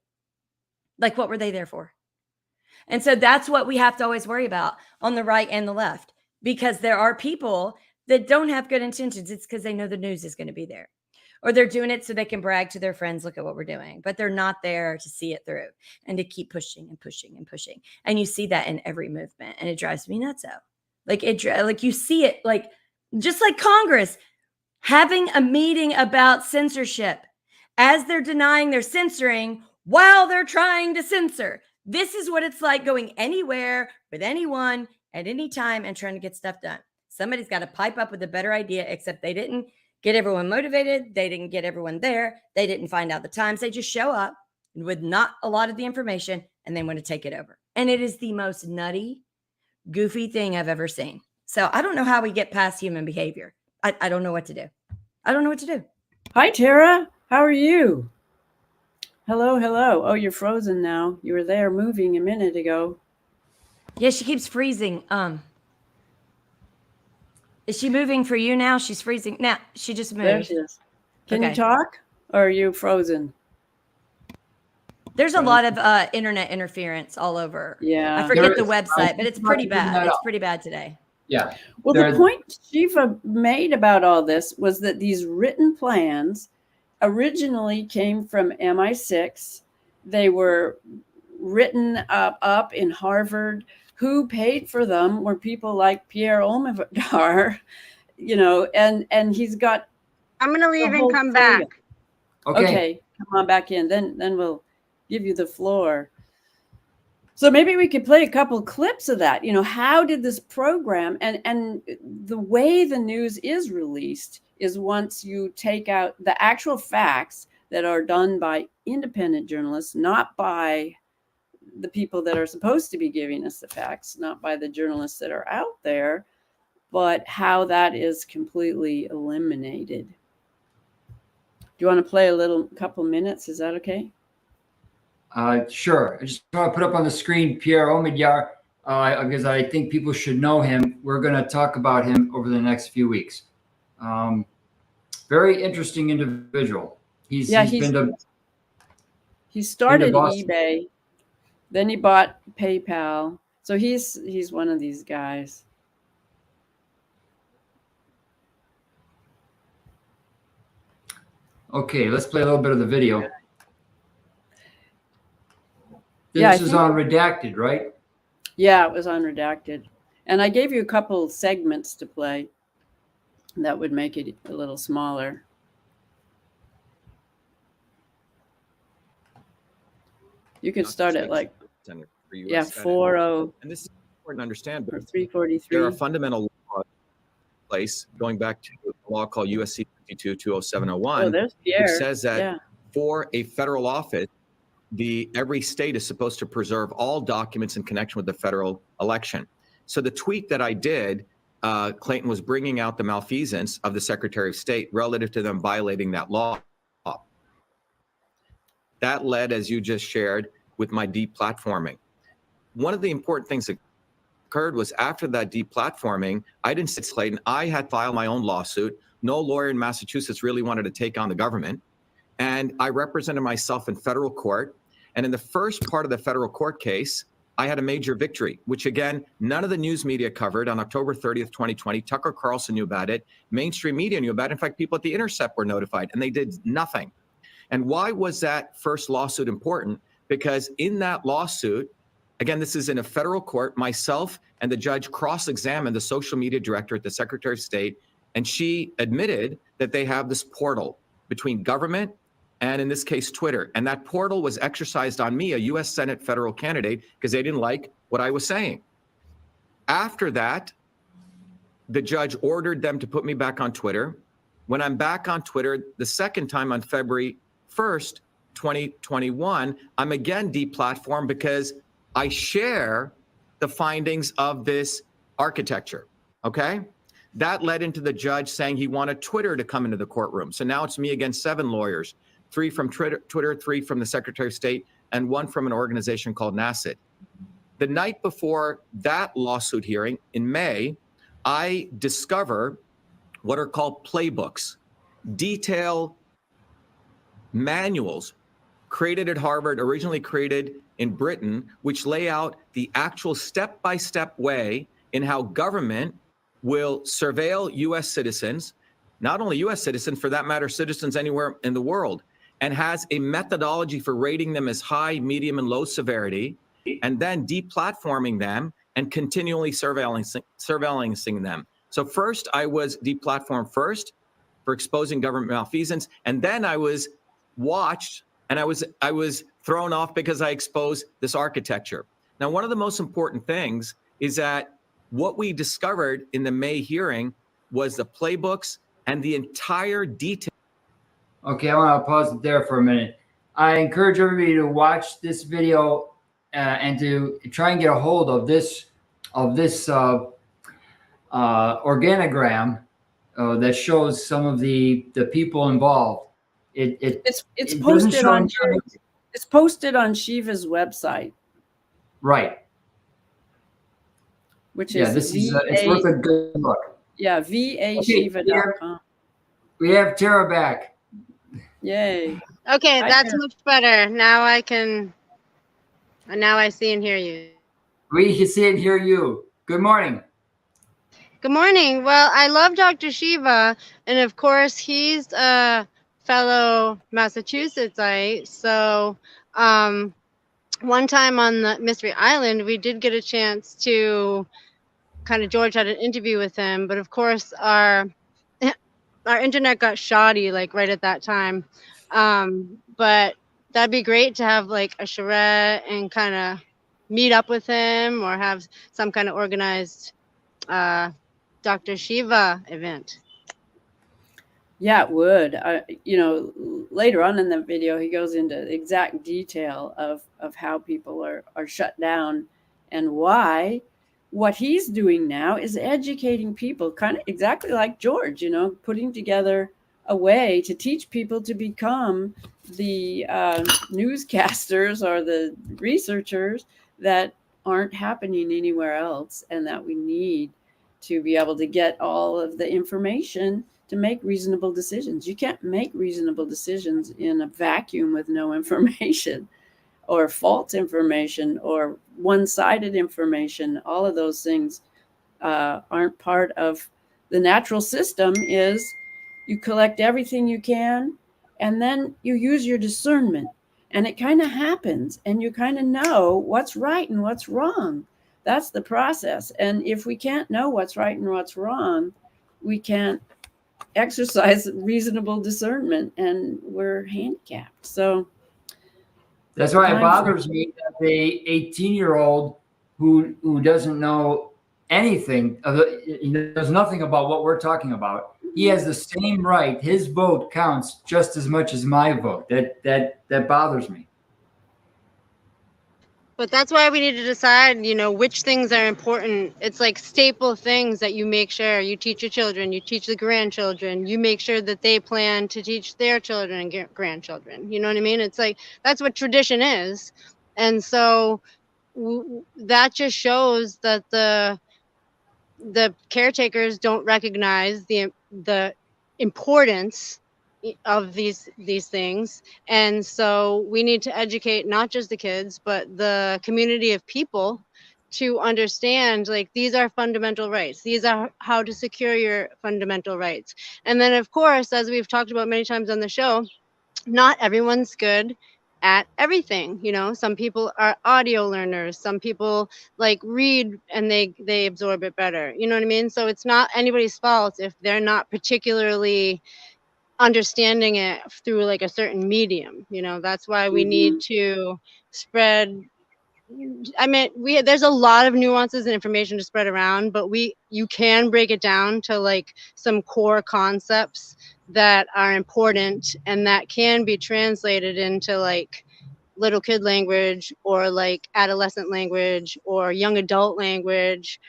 Like, what were they there for? And so that's what we have to always worry about on the right and the left, because there are people that don't have good intentions. It's because they know the news is going to be there, or they're doing it so they can brag to their friends, look at what we're doing, but they're not there to see it through and to keep pushing and pushing and pushing. And you see that in every movement, and it drives me nuts out. Like you see it, like just like Congress having a meeting about censorship as they're denying they're censoring while they're trying to censor. This is what it's like going anywhere with anyone at any time and trying to get stuff done. Somebody's got to pipe up with a better idea, except they didn't get everyone motivated. They didn't get everyone there. They didn't find out the times. They just show up with not a lot of the information and they want to take it over. And it is the most nutty, goofy thing I've ever seen. So I don't know how we get past human behavior. I don't know what to do. I don't know what to do. Hi, Tara. How are you? Hello, hello. Oh, you're frozen now. You were there moving a minute ago. Yeah, she keeps freezing. Is she moving for you now? She's freezing. Now, she just moved. There she is. Can you talk, or are you frozen? There's a lot of internet interference all over. Yeah. I forget the website, but it's pretty bad. It's pretty bad today. Yeah. Well, the point Shiva made about all this was that these written plans originally came from MI6. They were written up in Harvard. Who paid for them were people like Pierre Omidyar, and he's got. I'm going to leave and come back. Okay, come on back in. Then we'll give you the floor. So maybe we could play a couple clips of that. How did this program and the way the news is released is once you take out the actual facts that are done by independent journalists, not by the people that are supposed to be giving us the facts, not by the journalists that are out there, but how that is completely eliminated. Do you want to play a couple minutes? Is that okay? Sure. I just want to put up on the screen Pierre Omidyar, because I think people should know him. We're going to talk about him over the next few weeks. Very interesting individual. He started eBay, then he bought PayPal. So he's one of these guys. Okay, let's play a little bit of the video. Yeah, This is on redacted, right? Yeah, it was on redacted. And I gave you a couple segments to play that would make it a little smaller. You could start at like, yeah, 40 and this is important to understand, or but 343. there are fundamental laws in place going back to a law called USC 52-20701, Oh, there's Pierre. which says that Yeah. for a federal office, every state is supposed to preserve all documents in connection with the federal election. So the tweet that I did, Clayton was bringing out the malfeasance of the Secretary of State relative to them violating that law. That led, as you just shared, with my deplatforming. One of the important things that occurred was after that deplatforming, I didn't sit Clayton. I had filed my own lawsuit. No lawyer in Massachusetts really wanted to take on the government. And I represented myself in federal court. And in the first part of the federal court case, I had a major victory, which again, none of the news media covered. On October 30th, 2020, Tucker Carlson knew about it. Mainstream media knew about it. In fact, people at The Intercept were notified, and they did nothing. And why was that first lawsuit important? Because in that lawsuit, again, this is in a federal court, myself and the judge cross-examined the social media director at the Secretary of State, and she admitted that they have this portal between government and, in this case, Twitter. And that portal was exercised on me, a U.S. Senate federal candidate, because they didn't like what I was saying. After that, the judge ordered them to put me back on Twitter. When I'm back on Twitter, the second time on February 1st, 2021, I'm again deplatformed because I share the findings of this architecture, okay? That led into the judge saying he wanted Twitter to come into the courtroom. So now it's me against 7 lawyers, 3 from Twitter, 3 from the Secretary of State, and 1 from an organization called NACID. The night before that lawsuit hearing in May, I discover what are called playbooks, detailed manuals created at Harvard, originally created in Britain, which lay out the actual step-by-step way in how government will surveil U.S. citizens, not only U.S. citizens, for that matter, citizens anywhere in the world, and has a methodology for rating them as high, medium, and low severity, and then deplatforming them and continually surveillancing them. So first, I was deplatformed first for exposing government malfeasance, and then I was watched and I was thrown off because I exposed this architecture. Now, one of the most important things is that what we discovered in the May hearing was the playbooks and the entire detail. Okay, I want to pause it there for a minute. I encourage everybody to watch this video and to try and get a hold of this organogram that shows some of the people involved. It's it posted doesn't show on any- it's posted on Shiva's website, right. which Yeah, is this is it's worth a good look. yeah, vashiva.com. We have Tara back. Yay. Okay, Hi, that's Karen. much better. Now I see and hear you. We can see and hear you. Good morning. Good morning. Well, I love Dr. Shiva, and of course, he's a fellow Massachusettsite. So, one time on the Mystery Island, we did get a chance to George had an interview with him, but of course, our internet got shoddy like right at that time. But that'd be great to have like a charrette and kind of meet up with him or have some kind of organized Dr. Shiva event. Yeah, it would. Later on in the video, he goes into exact detail of how people are shut down and why. What he's doing now is educating people, kind of exactly like George, putting together a way to teach people to become the newscasters or the researchers that aren't happening anywhere else, and that we need to be able to get all of the information to make reasonable decisions. You can't make reasonable decisions in a vacuum with no information, or false information, or one-sided information. All of those things aren't part of the natural system. Is you collect everything you can, and then you use your discernment. And it kind of happens, and you kind of know what's right and what's wrong. That's the process. And if we can't know what's right and what's wrong, we can't exercise reasonable discernment, and we're handicapped. So that's why it bothers me that the 18-year-old who doesn't know anything, he knows nothing about what we're talking about. He has the same right. His vote counts just as much as my vote. That bothers me. But that's why we need to decide, which things are important. It's like staple things that you make sure you teach your children, you teach the grandchildren, you make sure that they plan to teach their children and grandchildren. You know what I mean? It's like, that's what tradition is. And so that just shows that the caretakers don't recognize the importance of these things. And so we need to educate not just the kids, but the community of people to understand, like, these are fundamental rights. These are how to secure your fundamental rights. And then, of course, as we've talked about many times on the show, not everyone's good at everything. Some people are audio learners, some people like read and they absorb it better. You know what I mean? So it's not anybody's fault if they're not particularly understanding it through like a certain medium. That's why we need to spread. There's a lot of nuances and information to spread around, but you can break it down to like some core concepts that are important and that can be translated into like little kid language or like adolescent language or young adult language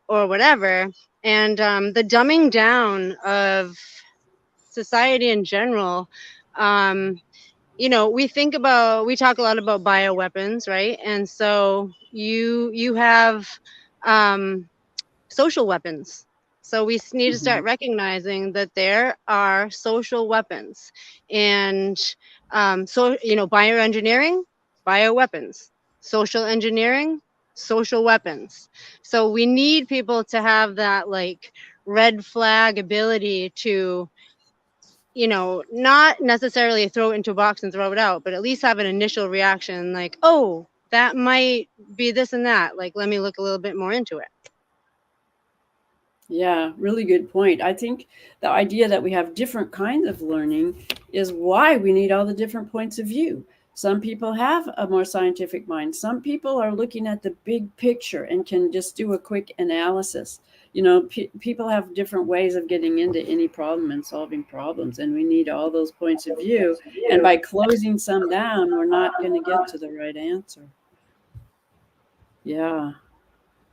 or whatever. And the dumbing down of society in general, we talk a lot about bioweapons, right? And so you have social weapons. So we need to start recognizing that there are social weapons. And bioengineering, bioweapons, social engineering, social weapons. So we need people to have that like red flag ability to not necessarily throw it into a box and throw it out, but at least have an initial reaction like, oh, that might be this and that. Like, let me look a little bit more into it. Yeah, really good point. I think the idea that we have different kinds of learning is why we need all the different points of view. Some people have a more scientific mind. Some people are looking at the big picture and can just do a quick analysis. People have different ways of getting into any problem and solving problems, and we need all those points of view. And by closing some down, we're not going to get to the right answer. Yeah,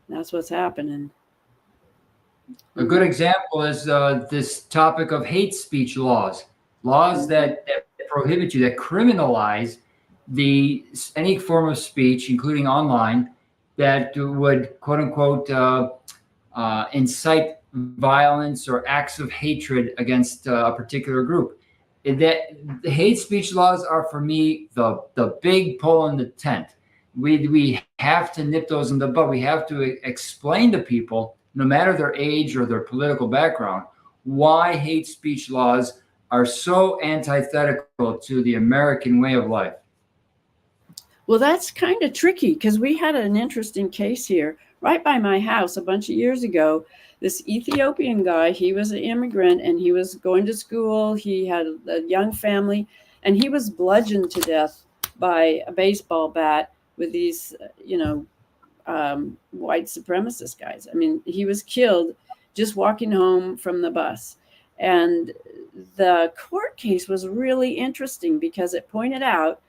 that's what's happening. A good example is this topic of hate speech laws that prohibit you, that criminalize any form of speech, including online, that would quote unquote incite violence or acts of hatred against a particular group. That the hate speech laws are, for me, the big pole in the tent. We have to nip those in the bud. We have to explain to people, no matter their age or their political background, why hate speech laws are so antithetical to the American way of life. Well, that's kind of tricky because we had an interesting case here right by my house a bunch of years ago. This Ethiopian guy, he was an immigrant and he was going to school. He had a young family and he was bludgeoned to death by a baseball bat with these, white supremacist guys. I mean, he was killed just walking home from the bus. And the court case was really interesting because it pointed out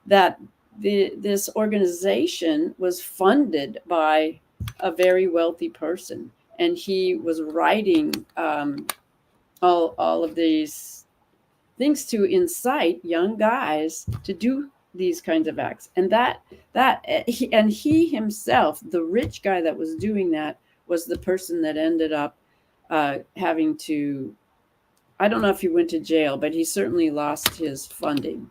that this organization was funded by a very wealthy person. And he was writing all of these things to incite young guys to do these kinds of acts. And he himself, the rich guy that was doing that, was the person that ended up having to, I don't know if he went to jail, but he certainly lost his funding.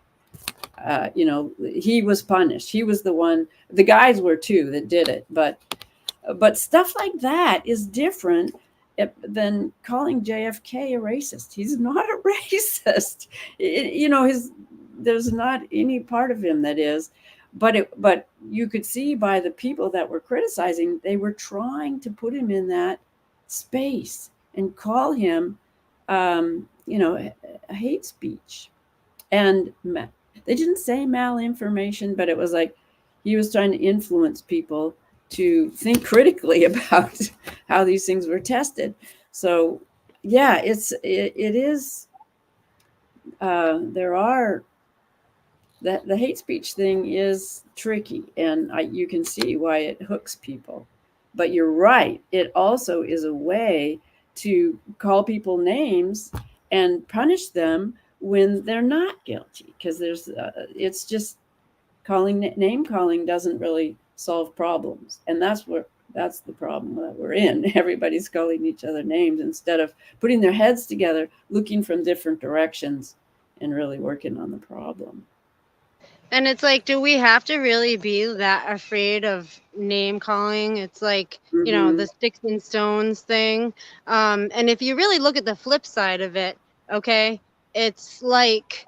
He was punished. He was the one, the guys were too that did it. But stuff like that is different than calling JFK a racist. He's not a racist. there's not any part of him that is. But you could see by the people that were criticizing, they were trying to put him in that space and call him, a hate speech. And they didn't say malinformation, but it was like he was trying to influence people to think critically about how these things were tested. So, yeah, it is. There are. That the hate speech thing is tricky, and you can see why it hooks people. But you're right. It also is a way to call people names and punish them when they're not guilty, because it's just name calling doesn't really solve problems, and that's the problem that we're in. Everybody's calling each other names instead of putting their heads together, looking from different directions, and really working on the problem. And it's like, do we have to really be that afraid of name calling? It's like, the sticks and stones thing. And if you really look at the flip side of it, okay, it's like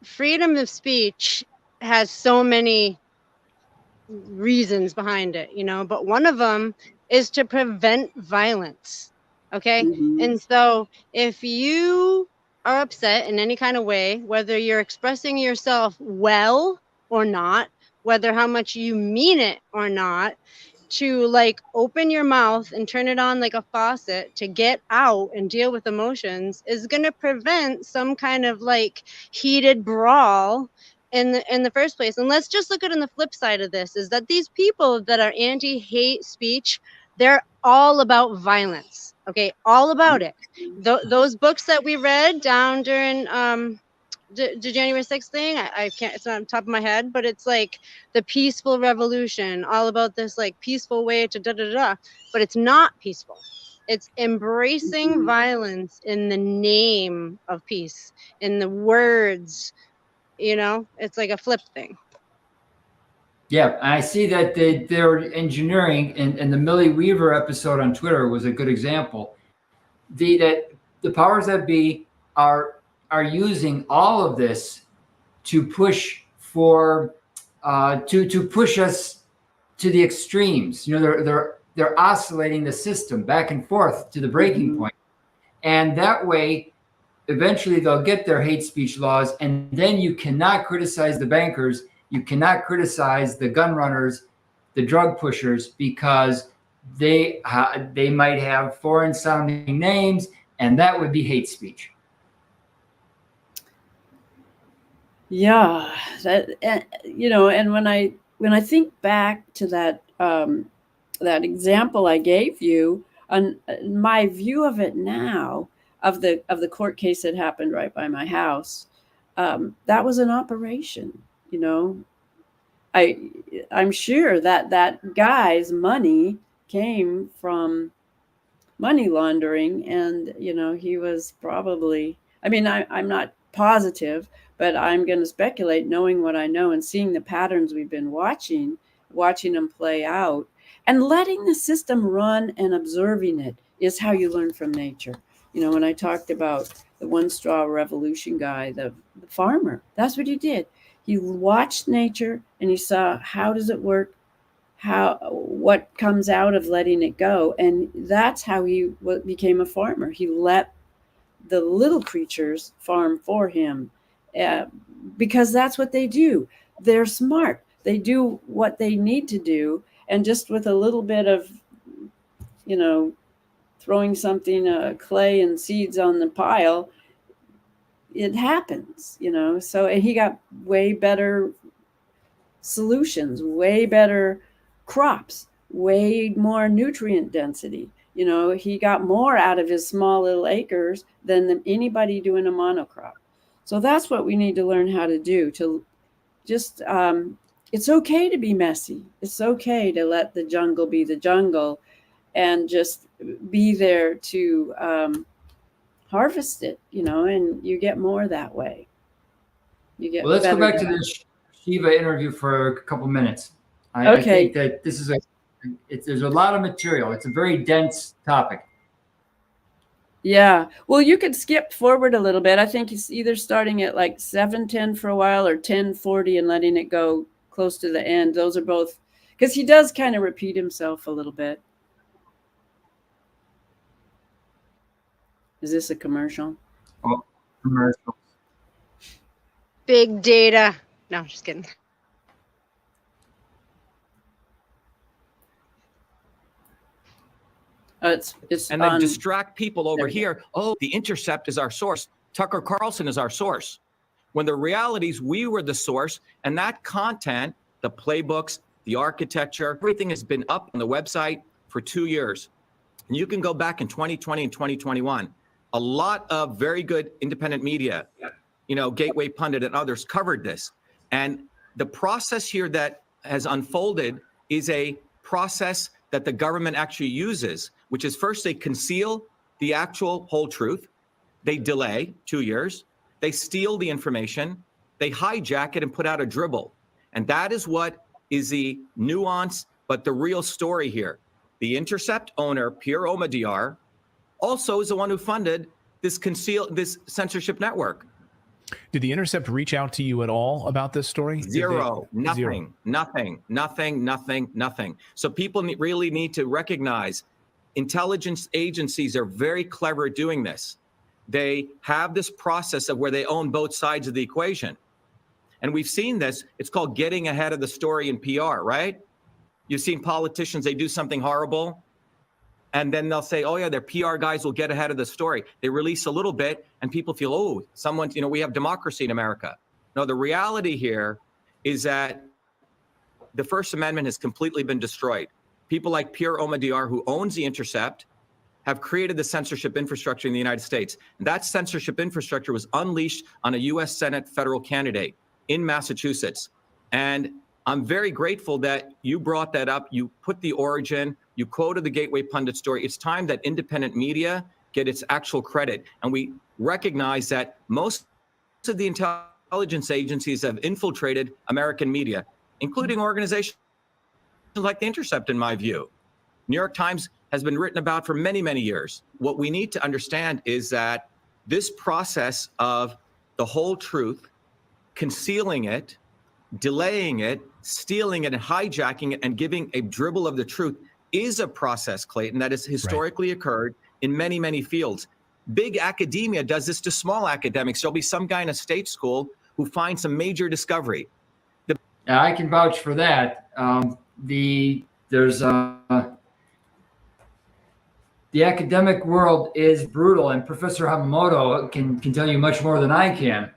freedom of speech has so many reasons behind it, but one of them is to prevent violence. Okay. And so if you are upset in any kind of way, whether you're expressing yourself well or not, whether how much you mean it or not, to like open your mouth and turn it on like a faucet to get out and deal with emotions is going to prevent some kind of like heated brawl in the first place. And let's just look at on the flip side of this is that these people that are anti-hate speech, they're all about violence. Okay, all about it. Those books that we read down during the January 6th thing, I can't, it's not on the top of my head, but it's like the peaceful revolution, all about this like peaceful way to da-da-da, but it's not peaceful. It's embracing violence in the name of peace, in the words, it's like a flip thing. Yeah, I see that they're engineering, and the Millie Weaver episode on Twitter was a good example. The powers that be are using all of this to push for to push us to the extremes. They're oscillating the system back and forth to the breaking point, and that way, eventually they'll get their hate speech laws, and then you cannot criticize the bankers. You cannot criticize the gun runners, the drug pushers, because they might have foreign sounding names, and that would be hate speech. Yeah, and when I think back to that that example I gave you, on my view of it now, of the court case that happened right by my house, that was an operation. I'm sure that guy's money came from money laundering, and he was probably, I'm not positive, but I'm going to speculate, knowing what I know and seeing the patterns we've been watching them play out, and letting the system run and observing it is how you learn from nature. When I talked about the one straw revolution guy, the farmer, that's what he did. He watched nature and he saw, how does it work? What comes out of letting it go? And that's how he became a farmer. He let the little creatures farm for him, because that's what they do. They're smart. They do what they need to do. And just with a little bit of, throwing something, clay and seeds on the pile, it happens, So, and he got way better solutions, way better crops, way more nutrient density. He got more out of his small little acres than anybody doing a monocrop. So that's what we need to learn how to do, to just, it's okay to be messy. It's okay to let the jungle be the jungle and just be there to harvest it, and you get more that way. Well, let's go back to this Shiva interview for a couple minutes. I think that this is there's a lot of material. It's a very dense topic. Yeah. Well, you could skip forward a little bit. I think he's either starting at like 7:10 for a while or 10:40 and letting it go close to the end. Those are both, because he does kind of repeat himself a little bit. Is this a commercial? Oh, commercial. Big data. No, just kidding. It's and then distract people over here. Oh, The Intercept is our source. Tucker Carlson is our source. When the reality is we were the source, and that content, the playbooks, the architecture, everything has been up on the website for 2 years. And you can go back in 2020 and 2021. A lot of very good independent media, Gateway Pundit and others covered this. And the process here that has unfolded is a process that the government actually uses, which is first they conceal the actual whole truth. They delay 2 years. They steal the information. They hijack it and put out a dribble. And that is what is the nuance, but the real story here. The Intercept owner, Pierre Omidyar, also is the one who funded this censorship network. Did The Intercept reach out to you at all about this story? Zero. Nothing. So people really need to recognize intelligence agencies are very clever at doing this. They have this process of where they own both sides of the equation. And we've seen this. It's called getting ahead of the story in PR, right? You've seen politicians, they do something horrible, and then they'll say, oh yeah, their PR guys will get ahead of the story. They release a little bit and people feel, oh, someone, we have democracy in America. No, the reality here is that the First Amendment has completely been destroyed. People like Pierre Omidyar, who owns The Intercept, have created the censorship infrastructure in the United States. And that censorship infrastructure was unleashed on a US Senate federal candidate in Massachusetts. And I'm very grateful that you brought that up. You put the origin, you quoted the Gateway Pundit story. It's time that independent media get its actual credit. And we recognize that most of the intelligence agencies have infiltrated American media, including organizations like The Intercept, in my view. New York Times has been written about for many, many years. What we need to understand is that this process of the whole truth, concealing it, delaying it, stealing it, and hijacking it, and giving a dribble of the truth is a process, Clayton, that has historically occurred in many, many fields. Big academia does this to small academics. There'll be some guy in a state school who finds some major discovery. I can vouch for that. The academic world is brutal, and Professor Hamamoto can tell you much more than I can.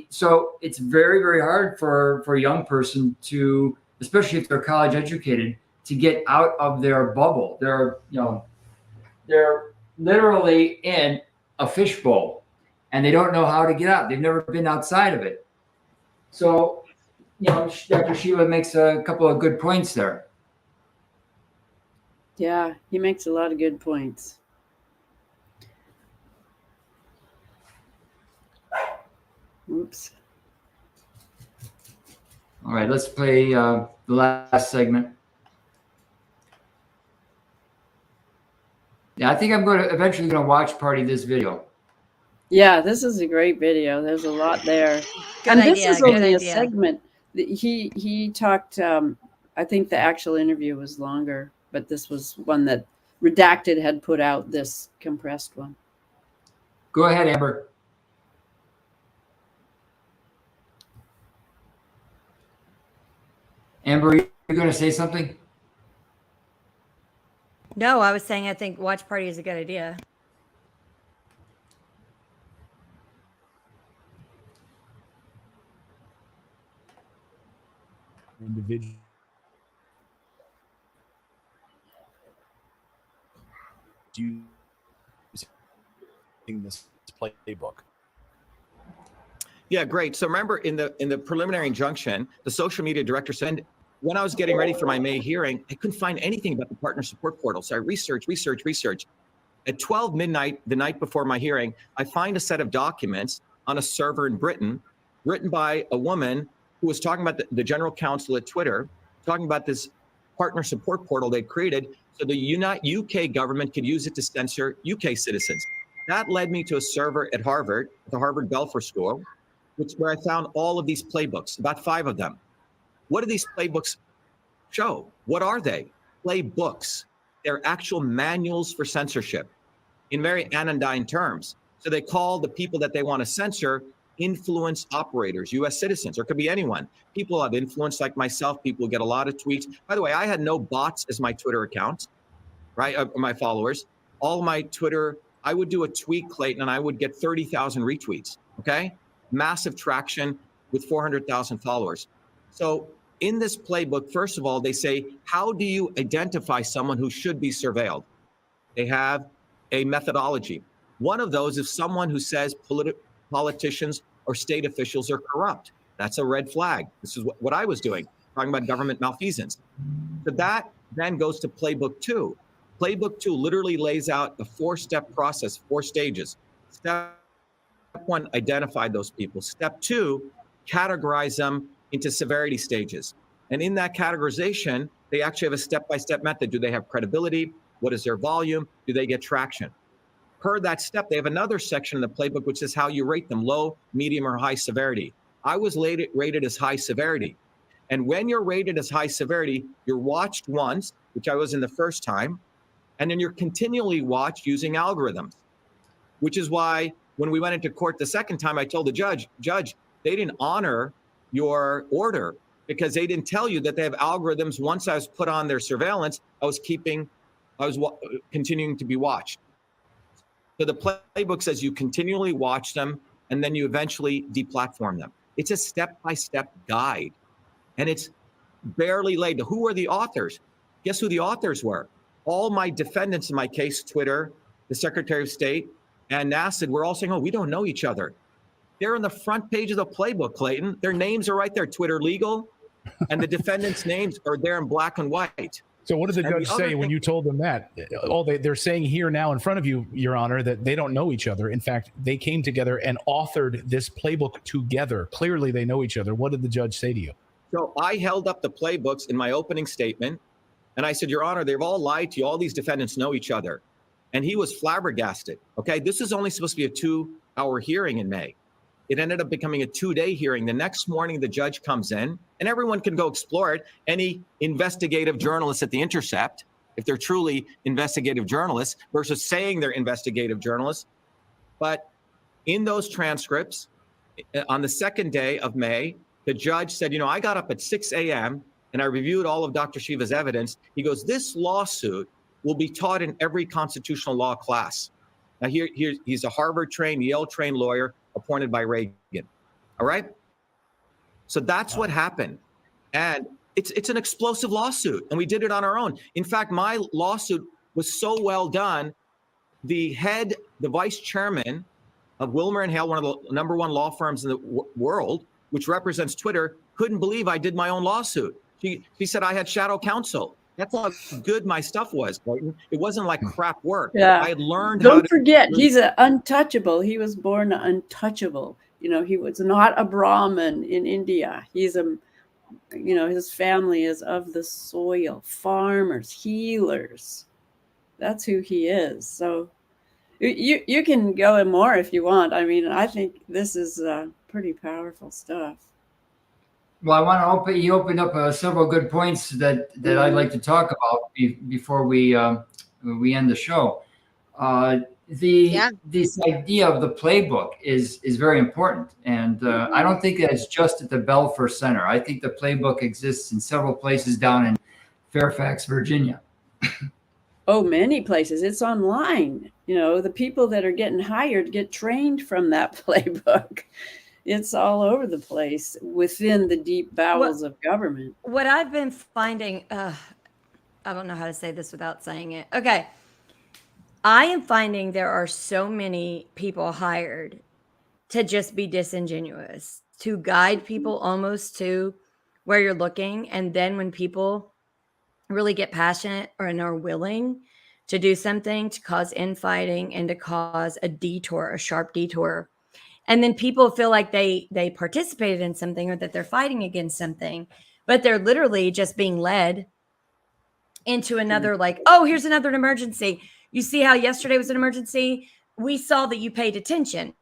So it's very, very hard for a young person to, especially if they're college educated, to get out of their bubble. They're literally in a fishbowl, and they don't know how to get out. They've never been outside of it. So, Dr. Shiva makes a couple of good points there. Yeah, he makes a lot of good points. Oops. All right, let's play the last segment. Yeah, I think I'm eventually going to watch party this video. Yeah, this is a great video. There's a lot there. Good idea. This is only a segment. He talked, I think the actual interview was longer, but this was one that Redacted had put out, this compressed one. Go ahead, Amber. Amber, you're going to say something? No, I was saying I think watch party is a good idea. Individual. Using this playbook. Yeah, great. So remember in the preliminary injunction, the social media director said, when I was getting ready for my May hearing, I couldn't find anything about the partner support portal. So I researched. At 12 midnight, the night before my hearing, I find a set of documents on a server in Britain, written by a woman who was talking about the general counsel at Twitter, talking about this partner support portal they created so the UK government could use it to censor UK citizens. That led me to a server at Harvard, the Harvard Belfer School, where I found all of these playbooks, about 5 of them. What do these playbooks show? What are they? Playbooks. They're actual manuals for censorship in very anodyne terms. So they call the people that they want to censor influence operators, US citizens, or it could be anyone. People of influence like myself, people get a lot of tweets. By the way, I had no bots as my Twitter account, right? My followers. All my Twitter, I would do a tweet, Clayton, and I would get 30,000 retweets, okay? Massive traction with 400,000 followers. So in this playbook, first of all, they say, how do you identify someone who should be surveilled? They have a methodology. One of those is someone who says politicians or state officials are corrupt. That's a red flag. This is what I was doing, talking about government malfeasance. So that then goes to playbook 2. Playbook 2 literally lays out a 4-step process, 4 stages. Step 1, identify those people. Step 2, categorize them into severity stages. And in that categorization, they actually have a step-by-step method. Do they have credibility? What is their volume? Do they get traction? Per that step, they have another section in the playbook which is how you rate them, low, medium, or high severity. I was rated as high severity. And when you're rated as high severity, you're watched once, which I was in the first time, and then you're continually watched using algorithms, which is why when we went into court the second time, I told the judge, they didn't honor your order because they didn't tell you that they have algorithms. Once I was put on their surveillance, I was continuing to be watched. So the playbook says you continually watch them and then you eventually deplatform them. It's a step-by-step guide. And it's barely laid. Who are the authors? Guess who the authors were? All my defendants in my case, Twitter, the Secretary of State, and NASA, were all saying, oh, we don't know each other. They're on the front page of the playbook, Clayton. Their names are right there, Twitter legal, and the defendants' names are there in black and white. So what did the judge say when you told them that? They're saying here now in front of you, Your Honor, that they don't know each other. In fact, they came together and authored this playbook together. Clearly, they know each other. What did the judge say to you? So I held up the playbooks in my opening statement, and I said, Your Honor, they've all lied to you. All these defendants know each other. And he was flabbergasted. Okay, this is only supposed to be a 2-hour hearing in May. It ended up becoming a 2-day hearing. The next morning, the judge comes in, and everyone can go explore it. Any investigative journalists at The Intercept, if they're truly investigative journalists versus saying they're investigative journalists. But in those transcripts, on the second day of May, the judge said, I got up at 6 a.m. and I reviewed all of Dr. Shiva's evidence. He goes, this lawsuit will be taught in every constitutional law class. Now, he's a Harvard-trained, Yale-trained lawyer appointed by Reagan. All right? So that's what happened. And it's an explosive lawsuit, and we did it on our own. In fact, my lawsuit was so well done, the vice chairman of Wilmer & Hale, one of the number 1 law firms in the world, which represents Twitter, couldn't believe I did my own lawsuit. She said I had shadow counsel. That's how good my stuff was. It wasn't like crap work. Yeah. I had learned Don't forget, he's an untouchable. He was born untouchable. He was not a Brahmin in India. He's his family is of the soil, farmers, healers. That's who he is. So you can go in more if you want. I mean, I think this is pretty powerful stuff. Well, I want to opened up several good points that I'd like to talk about before we end the show. This idea of the playbook is very important, and I don't think that it's just at the Belfer Center. I think the playbook exists in several places down in Fairfax, Virginia. Oh, many places. It's online. The people that are getting hired get trained from that playbook. It's all over the place within the deep bowels of government. What I've been finding, I don't know how to say this without saying it. Okay. I am finding there are so many people hired to just be disingenuous, to guide people almost to where you're looking. And then when people really get passionate and are willing to do something to cause infighting and to cause a sharp detour, and then people feel like they participated in something or that they're fighting against something, but they're literally just being led into another, like, oh, here's another emergency. You see how yesterday was an emergency? We saw that you paid attention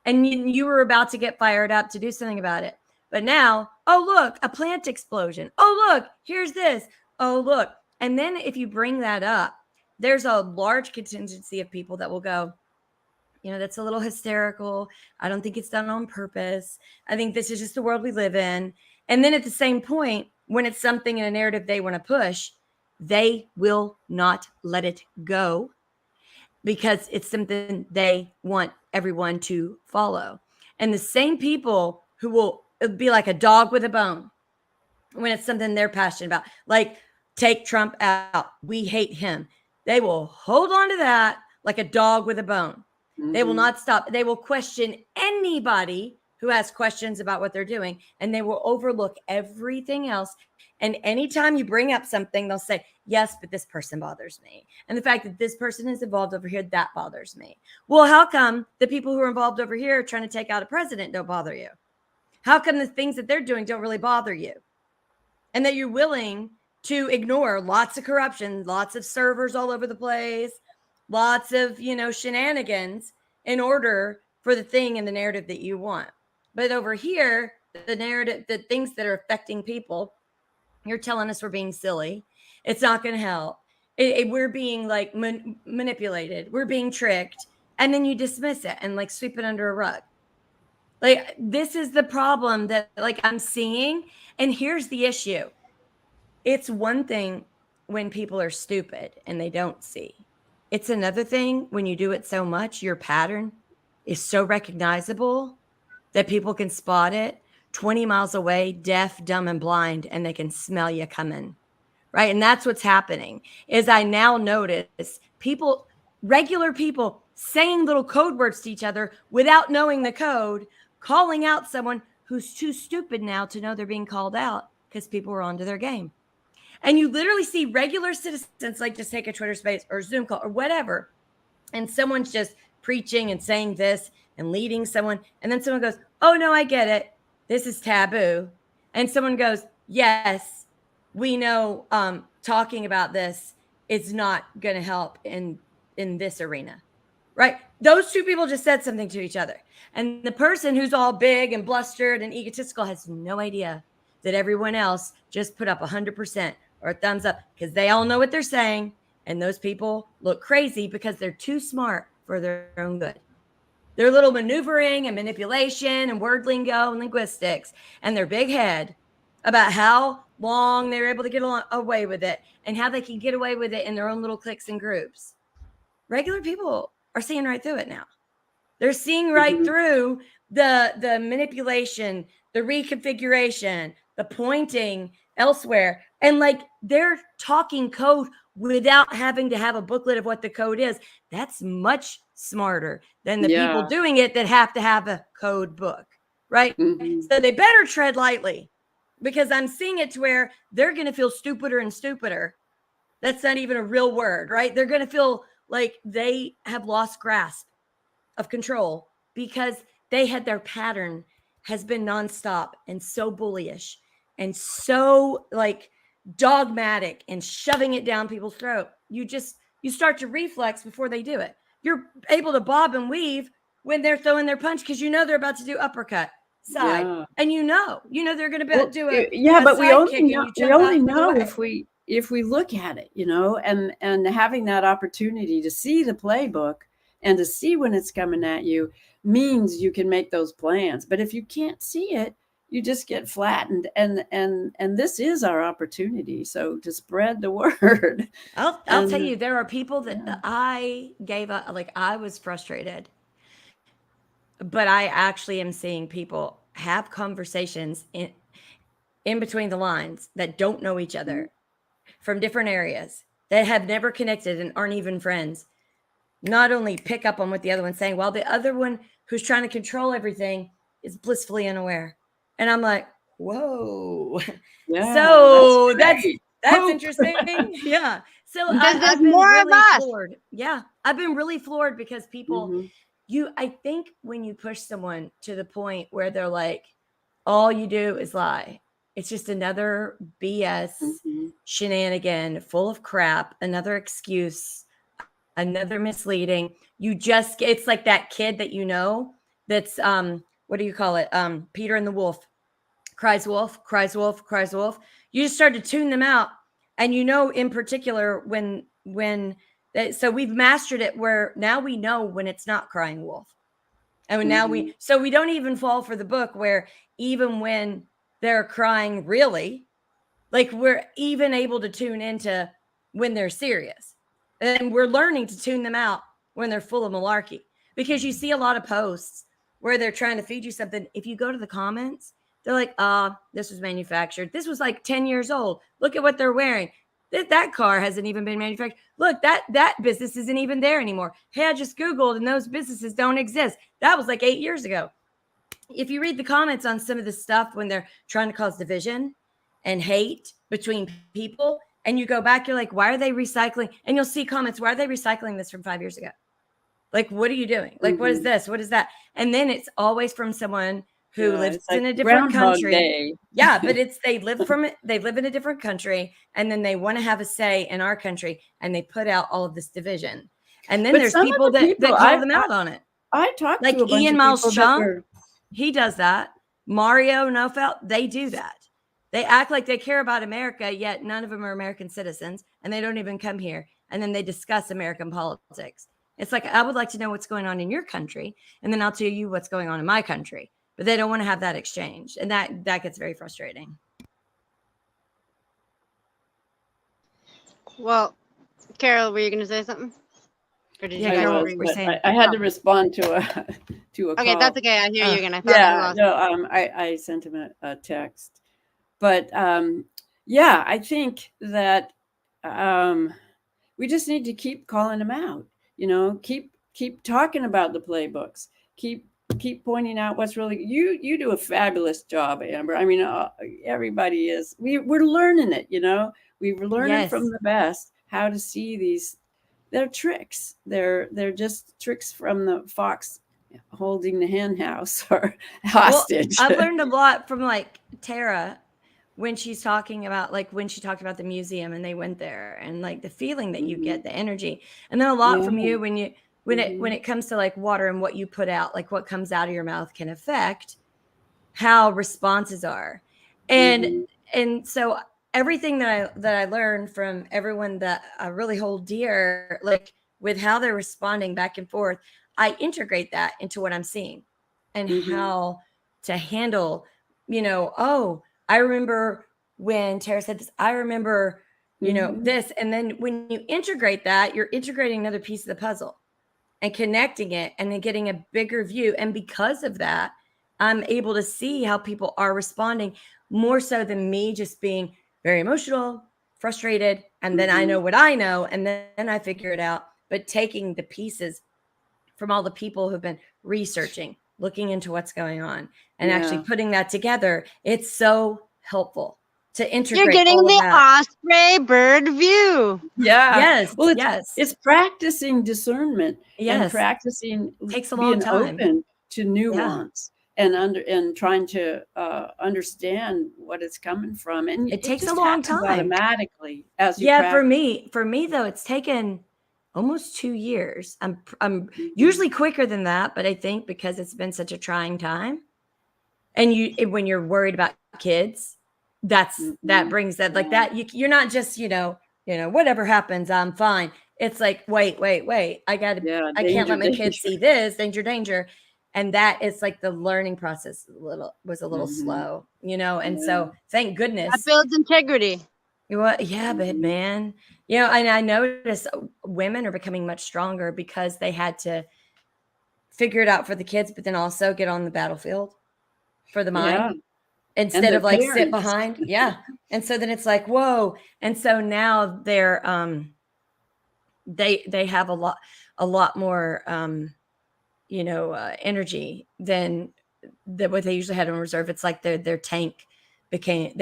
and you were about to get fired up to do something about it. But now, oh, look, a plant explosion. Oh, look, here's this. Oh, look. And then if you bring that up, there's a large contingency of people that will go, you know, that's a little hysterical. I don't think it's done on purpose. I think this is just the world we live in. And then at the same point, when it's something in a narrative they want to push, they will not let it go because it's something they want everyone to follow. And the same people who will be like a dog with a bone when it's something they're passionate about, like take Trump out, we hate him. They will hold on to that like a dog with a bone. They will not stop. They will question anybody who has questions about what they're doing, and they will overlook everything else. And anytime you bring up something, they'll say, yes, but this person bothers me. And the fact that this person is involved over here, that bothers me. Well, how come the people who are involved over here trying to take out a president don't bother you? How come the things that they're doing don't really bother you? And that you're willing to ignore lots of corruption, lots of servers all over the place, lots of, you know, shenanigans in order for the thing and the narrative that you want. But over here, the narrative, the things that are affecting people, you're telling us we're being silly. It's not going to help. We're being like manipulated. We're being tricked. And then you dismiss it and like sweep it under a rug. Like, this is the problem that like I'm seeing. And here's the issue. It's one thing when people are stupid and they don't see. It's another thing when you do it so much, your pattern is so recognizable that people can spot it 20 miles away, deaf, dumb, and blind, and they can smell you coming, right? And that's what's happening is I now notice people, regular people, saying little code words to each other without knowing the code, calling out someone who's too stupid now to know they're being called out because people are onto their game. And you literally see regular citizens, like just take a Twitter space or Zoom call or whatever, and someone's just preaching and saying this and leading someone. And then someone goes, oh, no, I get it. This is taboo. And someone goes, yes, we know talking about this is not going to help in this arena, right? Those two people just said something to each other. And the person who's all big and blustered and egotistical has no idea that everyone else just put up 100% or a thumbs up because they all know what they're saying. And those people look crazy because they're too smart for their own good. Their little maneuvering and manipulation and word lingo and linguistics and their big head about how long they're able to get away with it and how they can get away with it in their own little cliques and groups. Regular people are seeing right through it now. They're seeing right through the manipulation, the reconfiguration, the pointing elsewhere. And like they're talking code without having to have a booklet of what the code is. That's much smarter than the people doing it that have to have a code book, right? So they better tread lightly because I'm seeing it to where they're going to feel stupider and stupider. That's not even a real word, right? They're going to feel like they have lost grasp of control because they had their pattern has been nonstop and so bullyish and so like dogmatic and shoving it down people's throat. You start to reflex before they do it. You're able to bob and weave when they're throwing their punch because you know they're about to do uppercut side, and you know they're going to do it. But we only know if we look at it, you know, and having that opportunity to see the playbook and to see when it's coming at you means you can make those plans. But if you can't see it, you just get flattened, and this is our opportunity. So to spread the word. I'll tell you, there are people that I gave up. Like I was frustrated, but I actually am seeing people have conversations in between the lines that don't know each other from different areas that have never connected and aren't even friends. Not only pick up on what the other one's saying, while the other one who's trying to control everything is blissfully unaware. And I'm like, whoa. Yeah, so that's interesting. Yeah. So I've been really floored. Yeah. I've been really floored because people, I think when you push someone to the point where they're like, all you do is lie It's just another BS shenanigan full of crap, another excuse, another misleading. It's like that kid that that's what do you call it? Peter and the Wolf. Cries wolf, cries wolf, cries wolf. You just start to tune them out. And in particular so we've mastered it where now we know when it's not crying wolf. And now we don't even fall for the book where even when they're crying really, like we're even able to tune into when they're serious. And we're learning to tune them out when they're full of malarkey, because you see a lot of posts where they're trying to feed you something. If you go to the comments, they're like, this was manufactured. This was like 10 years old. Look at what they're wearing. That car hasn't even been manufactured. Look, that business isn't even there anymore. Hey, I just Googled and those businesses don't exist. That was like 8 years ago. If you read the comments on some of this stuff when they're trying to cause division and hate between people, and you go back, you're like, why are they recycling? And you'll see comments, why are they recycling this from 5 years ago? Like, what are you doing? Like, what is this? What is that? And then it's always from someone who lives in a different country. Day. Yeah, but they live in a different country, and then they want to have a say in our country, and they put out all of this division. And then there's people that call them out on it. I talked like to a bunch Ian of Miles people Chung. He does that. Mario Nofelt, they do that. They act like they care about America, yet none of them are American citizens, and they don't even come here. And then they discuss American politics. It's like, I would like to know what's going on in your country, and then I'll tell you what's going on in my country. But they don't want to have that exchange. And that gets very frustrating. Well, Carol, were you going to say something? Or did you guys agree? I had to respond to a Okay, call. that's okay. I hear you again. I thought I sent him a text. But I think that we just need to keep calling them out. Keep talking about the playbooks. Keep pointing out what's really you do a fabulous job, Amber. I mean, everybody is. We're learning it. We're learning from the best how to see these. They're tricks. They're just tricks from the fox holding the hen house or hostage. Well, I've learned a lot from like Tara when she's talking about when she talked about the museum and they went there and like the feeling that you get, the energy, and then a lot from you when it comes to like water and what you put out, like what comes out of your mouth can affect how responses are. And so everything that I learned from everyone that I really hold dear, like with how they're responding back and forth, I integrate that into what I'm seeing and how to handle, I remember when Tara said this, I remember, this. And then when you integrate that, you're integrating another piece of the puzzle and connecting it and then getting a bigger view. And because of that, I'm able to see how people are responding more so than me just being very emotional, frustrated. And then I know what I know. And then I figure it out. But taking the pieces from all the people who've been researching, looking into what's going on and actually putting that together, it's so helpful to integrate. You're getting the osprey bird view. Yeah. Yes. Well, yes. It's practicing discernment. Yes. And practicing takes a long time. Open to nuance and trying to understand what it's coming from. And it takes a long time automatically as you practice. For me though, it's taken almost 2 years. I'm usually quicker than that, but I think because it's been such a trying time, and when you're worried about kids, that brings that like that. You're not just whatever happens, I'm fine. It's like wait, I can't let my kids see this danger, and that is like the learning process was a little slow, and so thank goodness that builds integrity. Yeah, but man, and I noticed women are becoming much stronger because they had to figure it out for the kids, but then also get on the battlefield for the mind instead of like parents. Sit behind. Yeah. And so then it's like, whoa. And so now they're, they have a lot more, energy than what they usually had in reserve. It's like their tank became,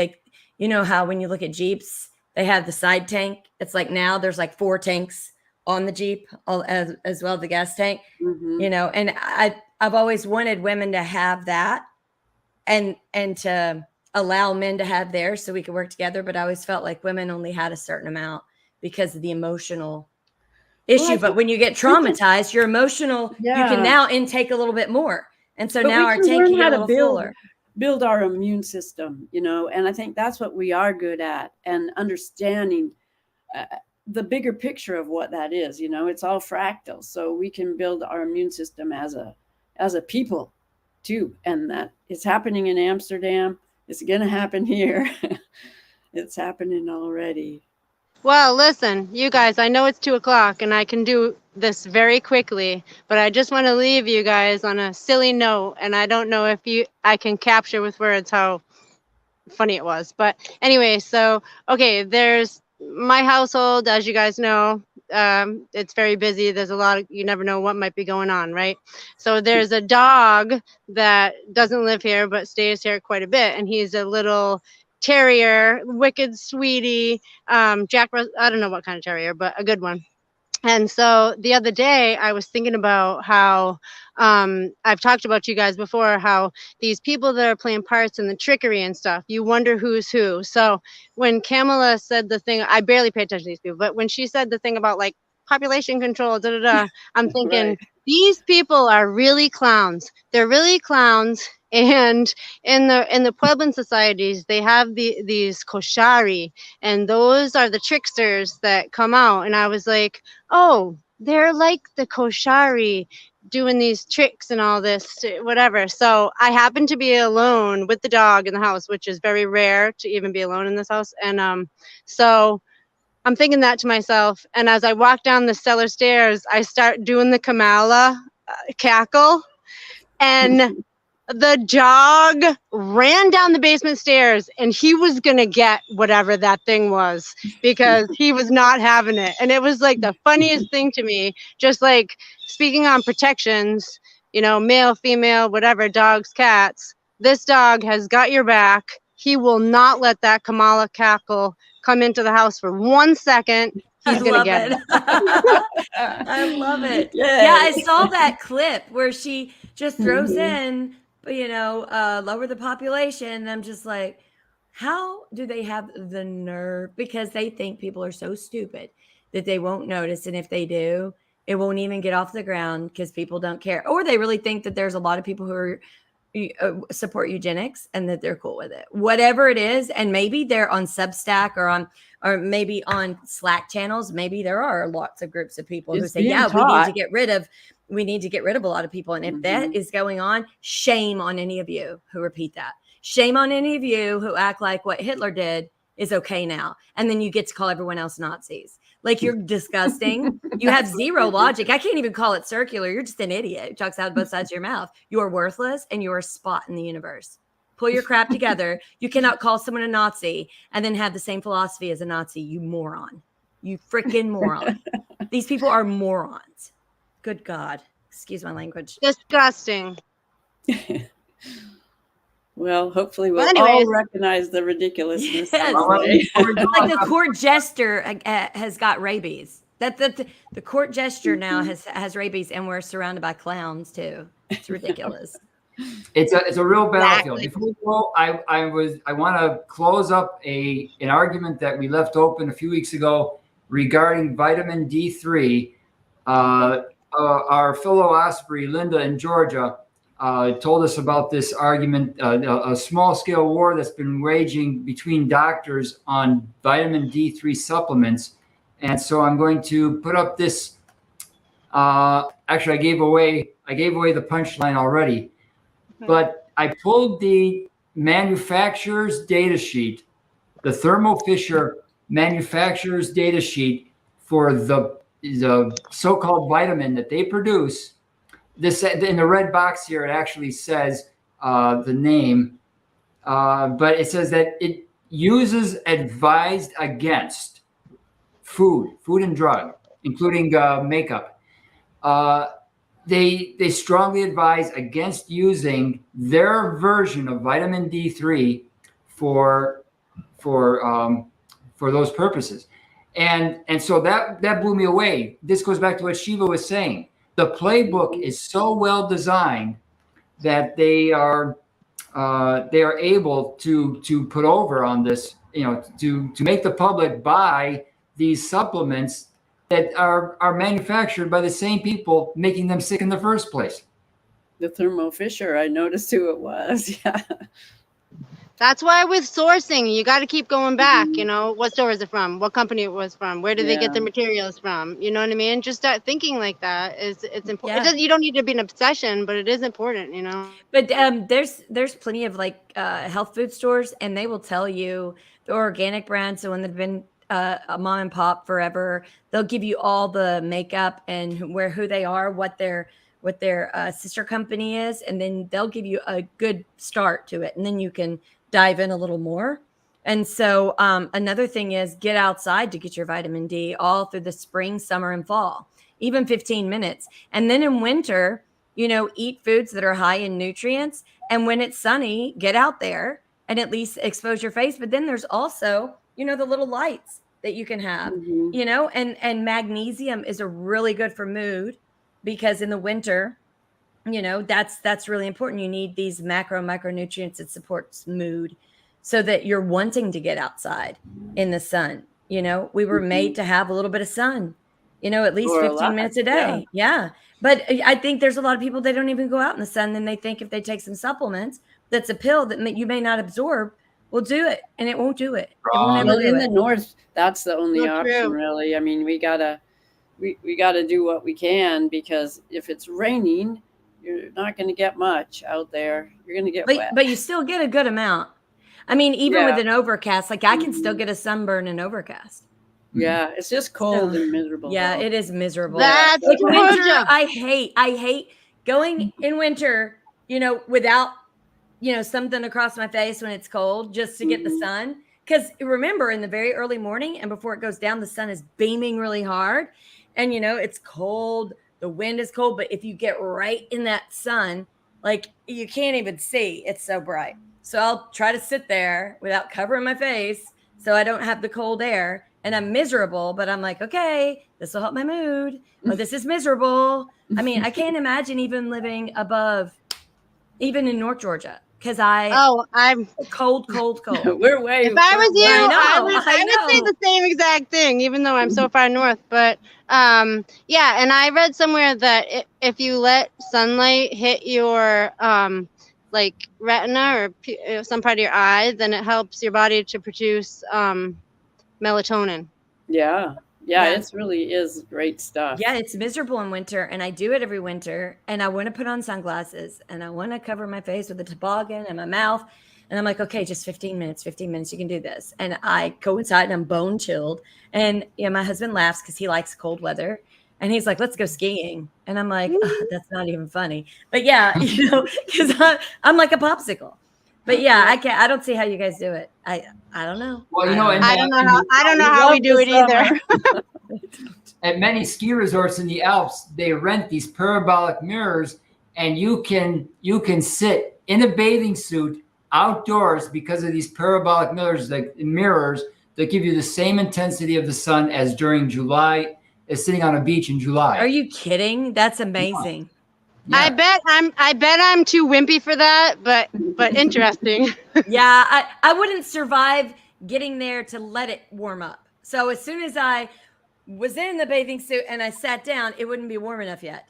how when you look at Jeeps, they have the side tank. It's like now there's like 4 tanks on the Jeep as well, the gas tank, and I've always wanted women to have that and to allow men to have theirs so we could work together. But I always felt like women only had a certain amount because of the emotional issue. But when you get traumatized, your emotional, you can now intake a little bit more. And so now our tank can get a little fuller. Build our immune system, you know, and I think that's what we are good at, and understanding the bigger picture of what that is. You know, it's all fractal, so we can build our immune system as a people too. And that is happening in Amsterdam. It's going to happen here. It's happening already. Well, listen, you guys, I know it's 2:00 and I can do this very quickly, but I just want to leave you guys on a silly note. And I don't know if I can capture with words how funny it was. But anyway, so, okay, there's my household, as you guys know, it's very busy. There's a lot of, you never know what might be going on, right? So there's a dog that doesn't live here, but stays here quite a bit. And he's a little terrier, wicked sweetie, Jack, I don't know what kind of terrier, but a good one. And so the other day I was thinking about how I've talked about you guys before, how these people that are playing parts in the trickery and stuff, you wonder who's who. So when Kamala said the thing, I barely pay attention to these people, but when she said the thing about like population control, I'm thinking these people are really clowns. They're really clowns. And in the Pueblan societies, they have these koshari, and those are the tricksters that come out. And I was like, oh, they're like the koshari doing these tricks and all this, whatever. So I happened to be alone with the dog in the house, which is very rare to even be alone in this house. And so I'm thinking that to myself. And as I walk down the cellar stairs, I start doing the Kamala cackle, and the dog ran down the basement stairs, and he was going to get whatever that thing was, because he was not having it. And it was like the funniest thing to me, just like speaking on protections, you know, male, female, whatever, dogs, cats. This dog has got your back. He will not let that Kamala cackle come into the house for 1 second. He's going to get it. I love it. Yeah, I saw that clip where she just throws in, you know, lower the population. And I'm just like, how do they have the nerve? Because they think people are so stupid that they won't notice. And if they do, it won't even get off the ground because people don't care. Or they really think that there's a lot of people who are support eugenics and that they're cool with it, whatever it is. And maybe they're on Substack or maybe on Slack channels. Maybe there are lots of groups of people who say, yeah, we need to get rid of a lot of people. And if that is going on, shame on any of you who repeat that. Shame on any of you who act like what Hitler did is okay now. And then you get to call everyone else Nazis. Like, you're disgusting. You have zero logic. I can't even call it circular. You're just an idiot who talks out both sides of your mouth. You're worthless and you're a spot in the universe. Pull your crap together. You cannot call someone a Nazi and then have the same philosophy as a Nazi. You moron. You freaking moron. These people are morons. Good God. Excuse my language. Disgusting. Well, hopefully we'll all recognize the ridiculousness. Yes. Like the court jester has got rabies. The court jester now has rabies, and we're surrounded by clowns too. It's ridiculous. It's a real battlefield. Before we go, I want to close up an argument that we left open a few weeks ago regarding vitamin D3. Our fellow Osprey, Linda in Georgia, told us about this argument, a small-scale war that's been raging between doctors on vitamin D3 supplements. And so I'm going to put up this. Actually, I gave away the punchline already, but I pulled the manufacturer's data sheet, the Thermo Fisher manufacturer's data sheet for the so-called vitamin that they produce. This in the red box here, it actually says the name, but it says that it uses advised against food and drug, including makeup. They strongly advise against using their version of vitamin D3 for those purposes, and so that blew me away. This goes back to what Shiva was saying. The playbook is so well designed that they are they are able to put over on this, to make the public buy these supplements that are manufactured by the same people making them sick in the first place. The Thermo Fisher, I noticed who it was. Yeah. That's why with sourcing, you got to keep going back. What store is it from? What company it was from? Where did they get the materials from? You know what I mean? Just start thinking like that. It's important. Yeah. You don't need to be an obsession, but it is important. But there's plenty of like health food stores, and they will tell you the organic brands. So when they've been a mom and pop forever, they'll give you all the makeup and who they are, what their sister company is, and then they'll give you a good start to it, and then you can dive in a little more. And so another thing is get outside to get your vitamin D all through the spring, summer, and fall, even 15 minutes. And then in winter, eat foods that are high in nutrients. And when it's sunny, get out there and at least expose your face. But then there's also, the little lights that you can have, and magnesium is a really good for mood, because in the winter, that's really important. You need these micronutrients that supports mood, so that you're wanting to get outside in the sun. We were made to have a little bit of sun, at least 15 minutes a day. Yeah. But I think there's a lot of people, they don't even go out in the sun. Then they think if they take some supplements, that's a pill that you may not absorb, will do it. And it won't do it. It won't ever do in it. the north, that's the only Not option, true. really. I mean, we gotta do what we can, because if it's raining, you're not going to get much out there. You're going to get wet. But you still get a good amount. I mean, even with an overcast, like I can still get a sunburn in overcast. Yeah, it's just cold and miserable. Yeah, though. it is miserable. That's Like winter, Georgia. I hate going in winter, without, something across my face when it's cold, just to get the sun. Because remember, in the very early morning and before it goes down, the sun is beaming really hard. And, it's cold. The wind is cold. But if you get right in that sun, like you can't even see. It's so bright. So I'll try to sit there without covering my face so I don't have the cold air. And I'm miserable, but I'm like, okay, this will help my mood. Or this is miserable. I mean, I can't imagine even living even in North Georgia. Because I'm cold. We're way. If I was you, I I would say the same exact thing, even though I'm so far north. But yeah, and I read somewhere that if you let sunlight hit your like retina or some part of your eye, then it helps your body to produce melatonin. Yeah, it really is great stuff. Yeah, it's miserable in winter, and I do it every winter, and I want to put on sunglasses, and I want to cover my face with a toboggan and my mouth, and I'm like, okay, just 15 minutes, you can do this. And I go inside and I'm bone chilled, and my husband laughs because he likes cold weather, and he's like, let's go skiing. And I'm like, oh, that's not even funny. But yeah, because I'm like a popsicle. But yeah, I don't see how you guys do it. I don't know. Well, I don't know how we do it either. At many ski resorts in the Alps, they rent these parabolic mirrors, and you can sit in a bathing suit outdoors because of these parabolic mirrors, like mirrors that give you the same intensity of the sun as during July, as sitting on a beach in July. Are you kidding? That's amazing. Yeah. I bet I'm too wimpy for that, but interesting. Yeah, I wouldn't survive getting there to let it warm up. So as soon as I was in the bathing suit and I sat down, it wouldn't be warm enough yet.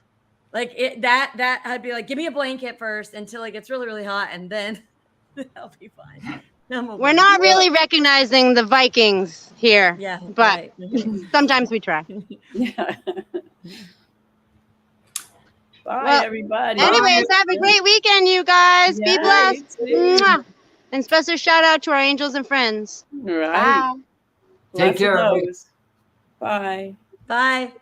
Like that I'd be like, give me a blanket first until it gets really, really hot, and then I'll be fine. We're not really recognizing the Vikings here. Yeah, but right. Sometimes we try. Yeah. Bye, Well, everybody. Anyways, have a great weekend, you guys. Be blessed. Mwah. And special shout out to our angels and friends. Right. Bye. Take care. Bye. Bye.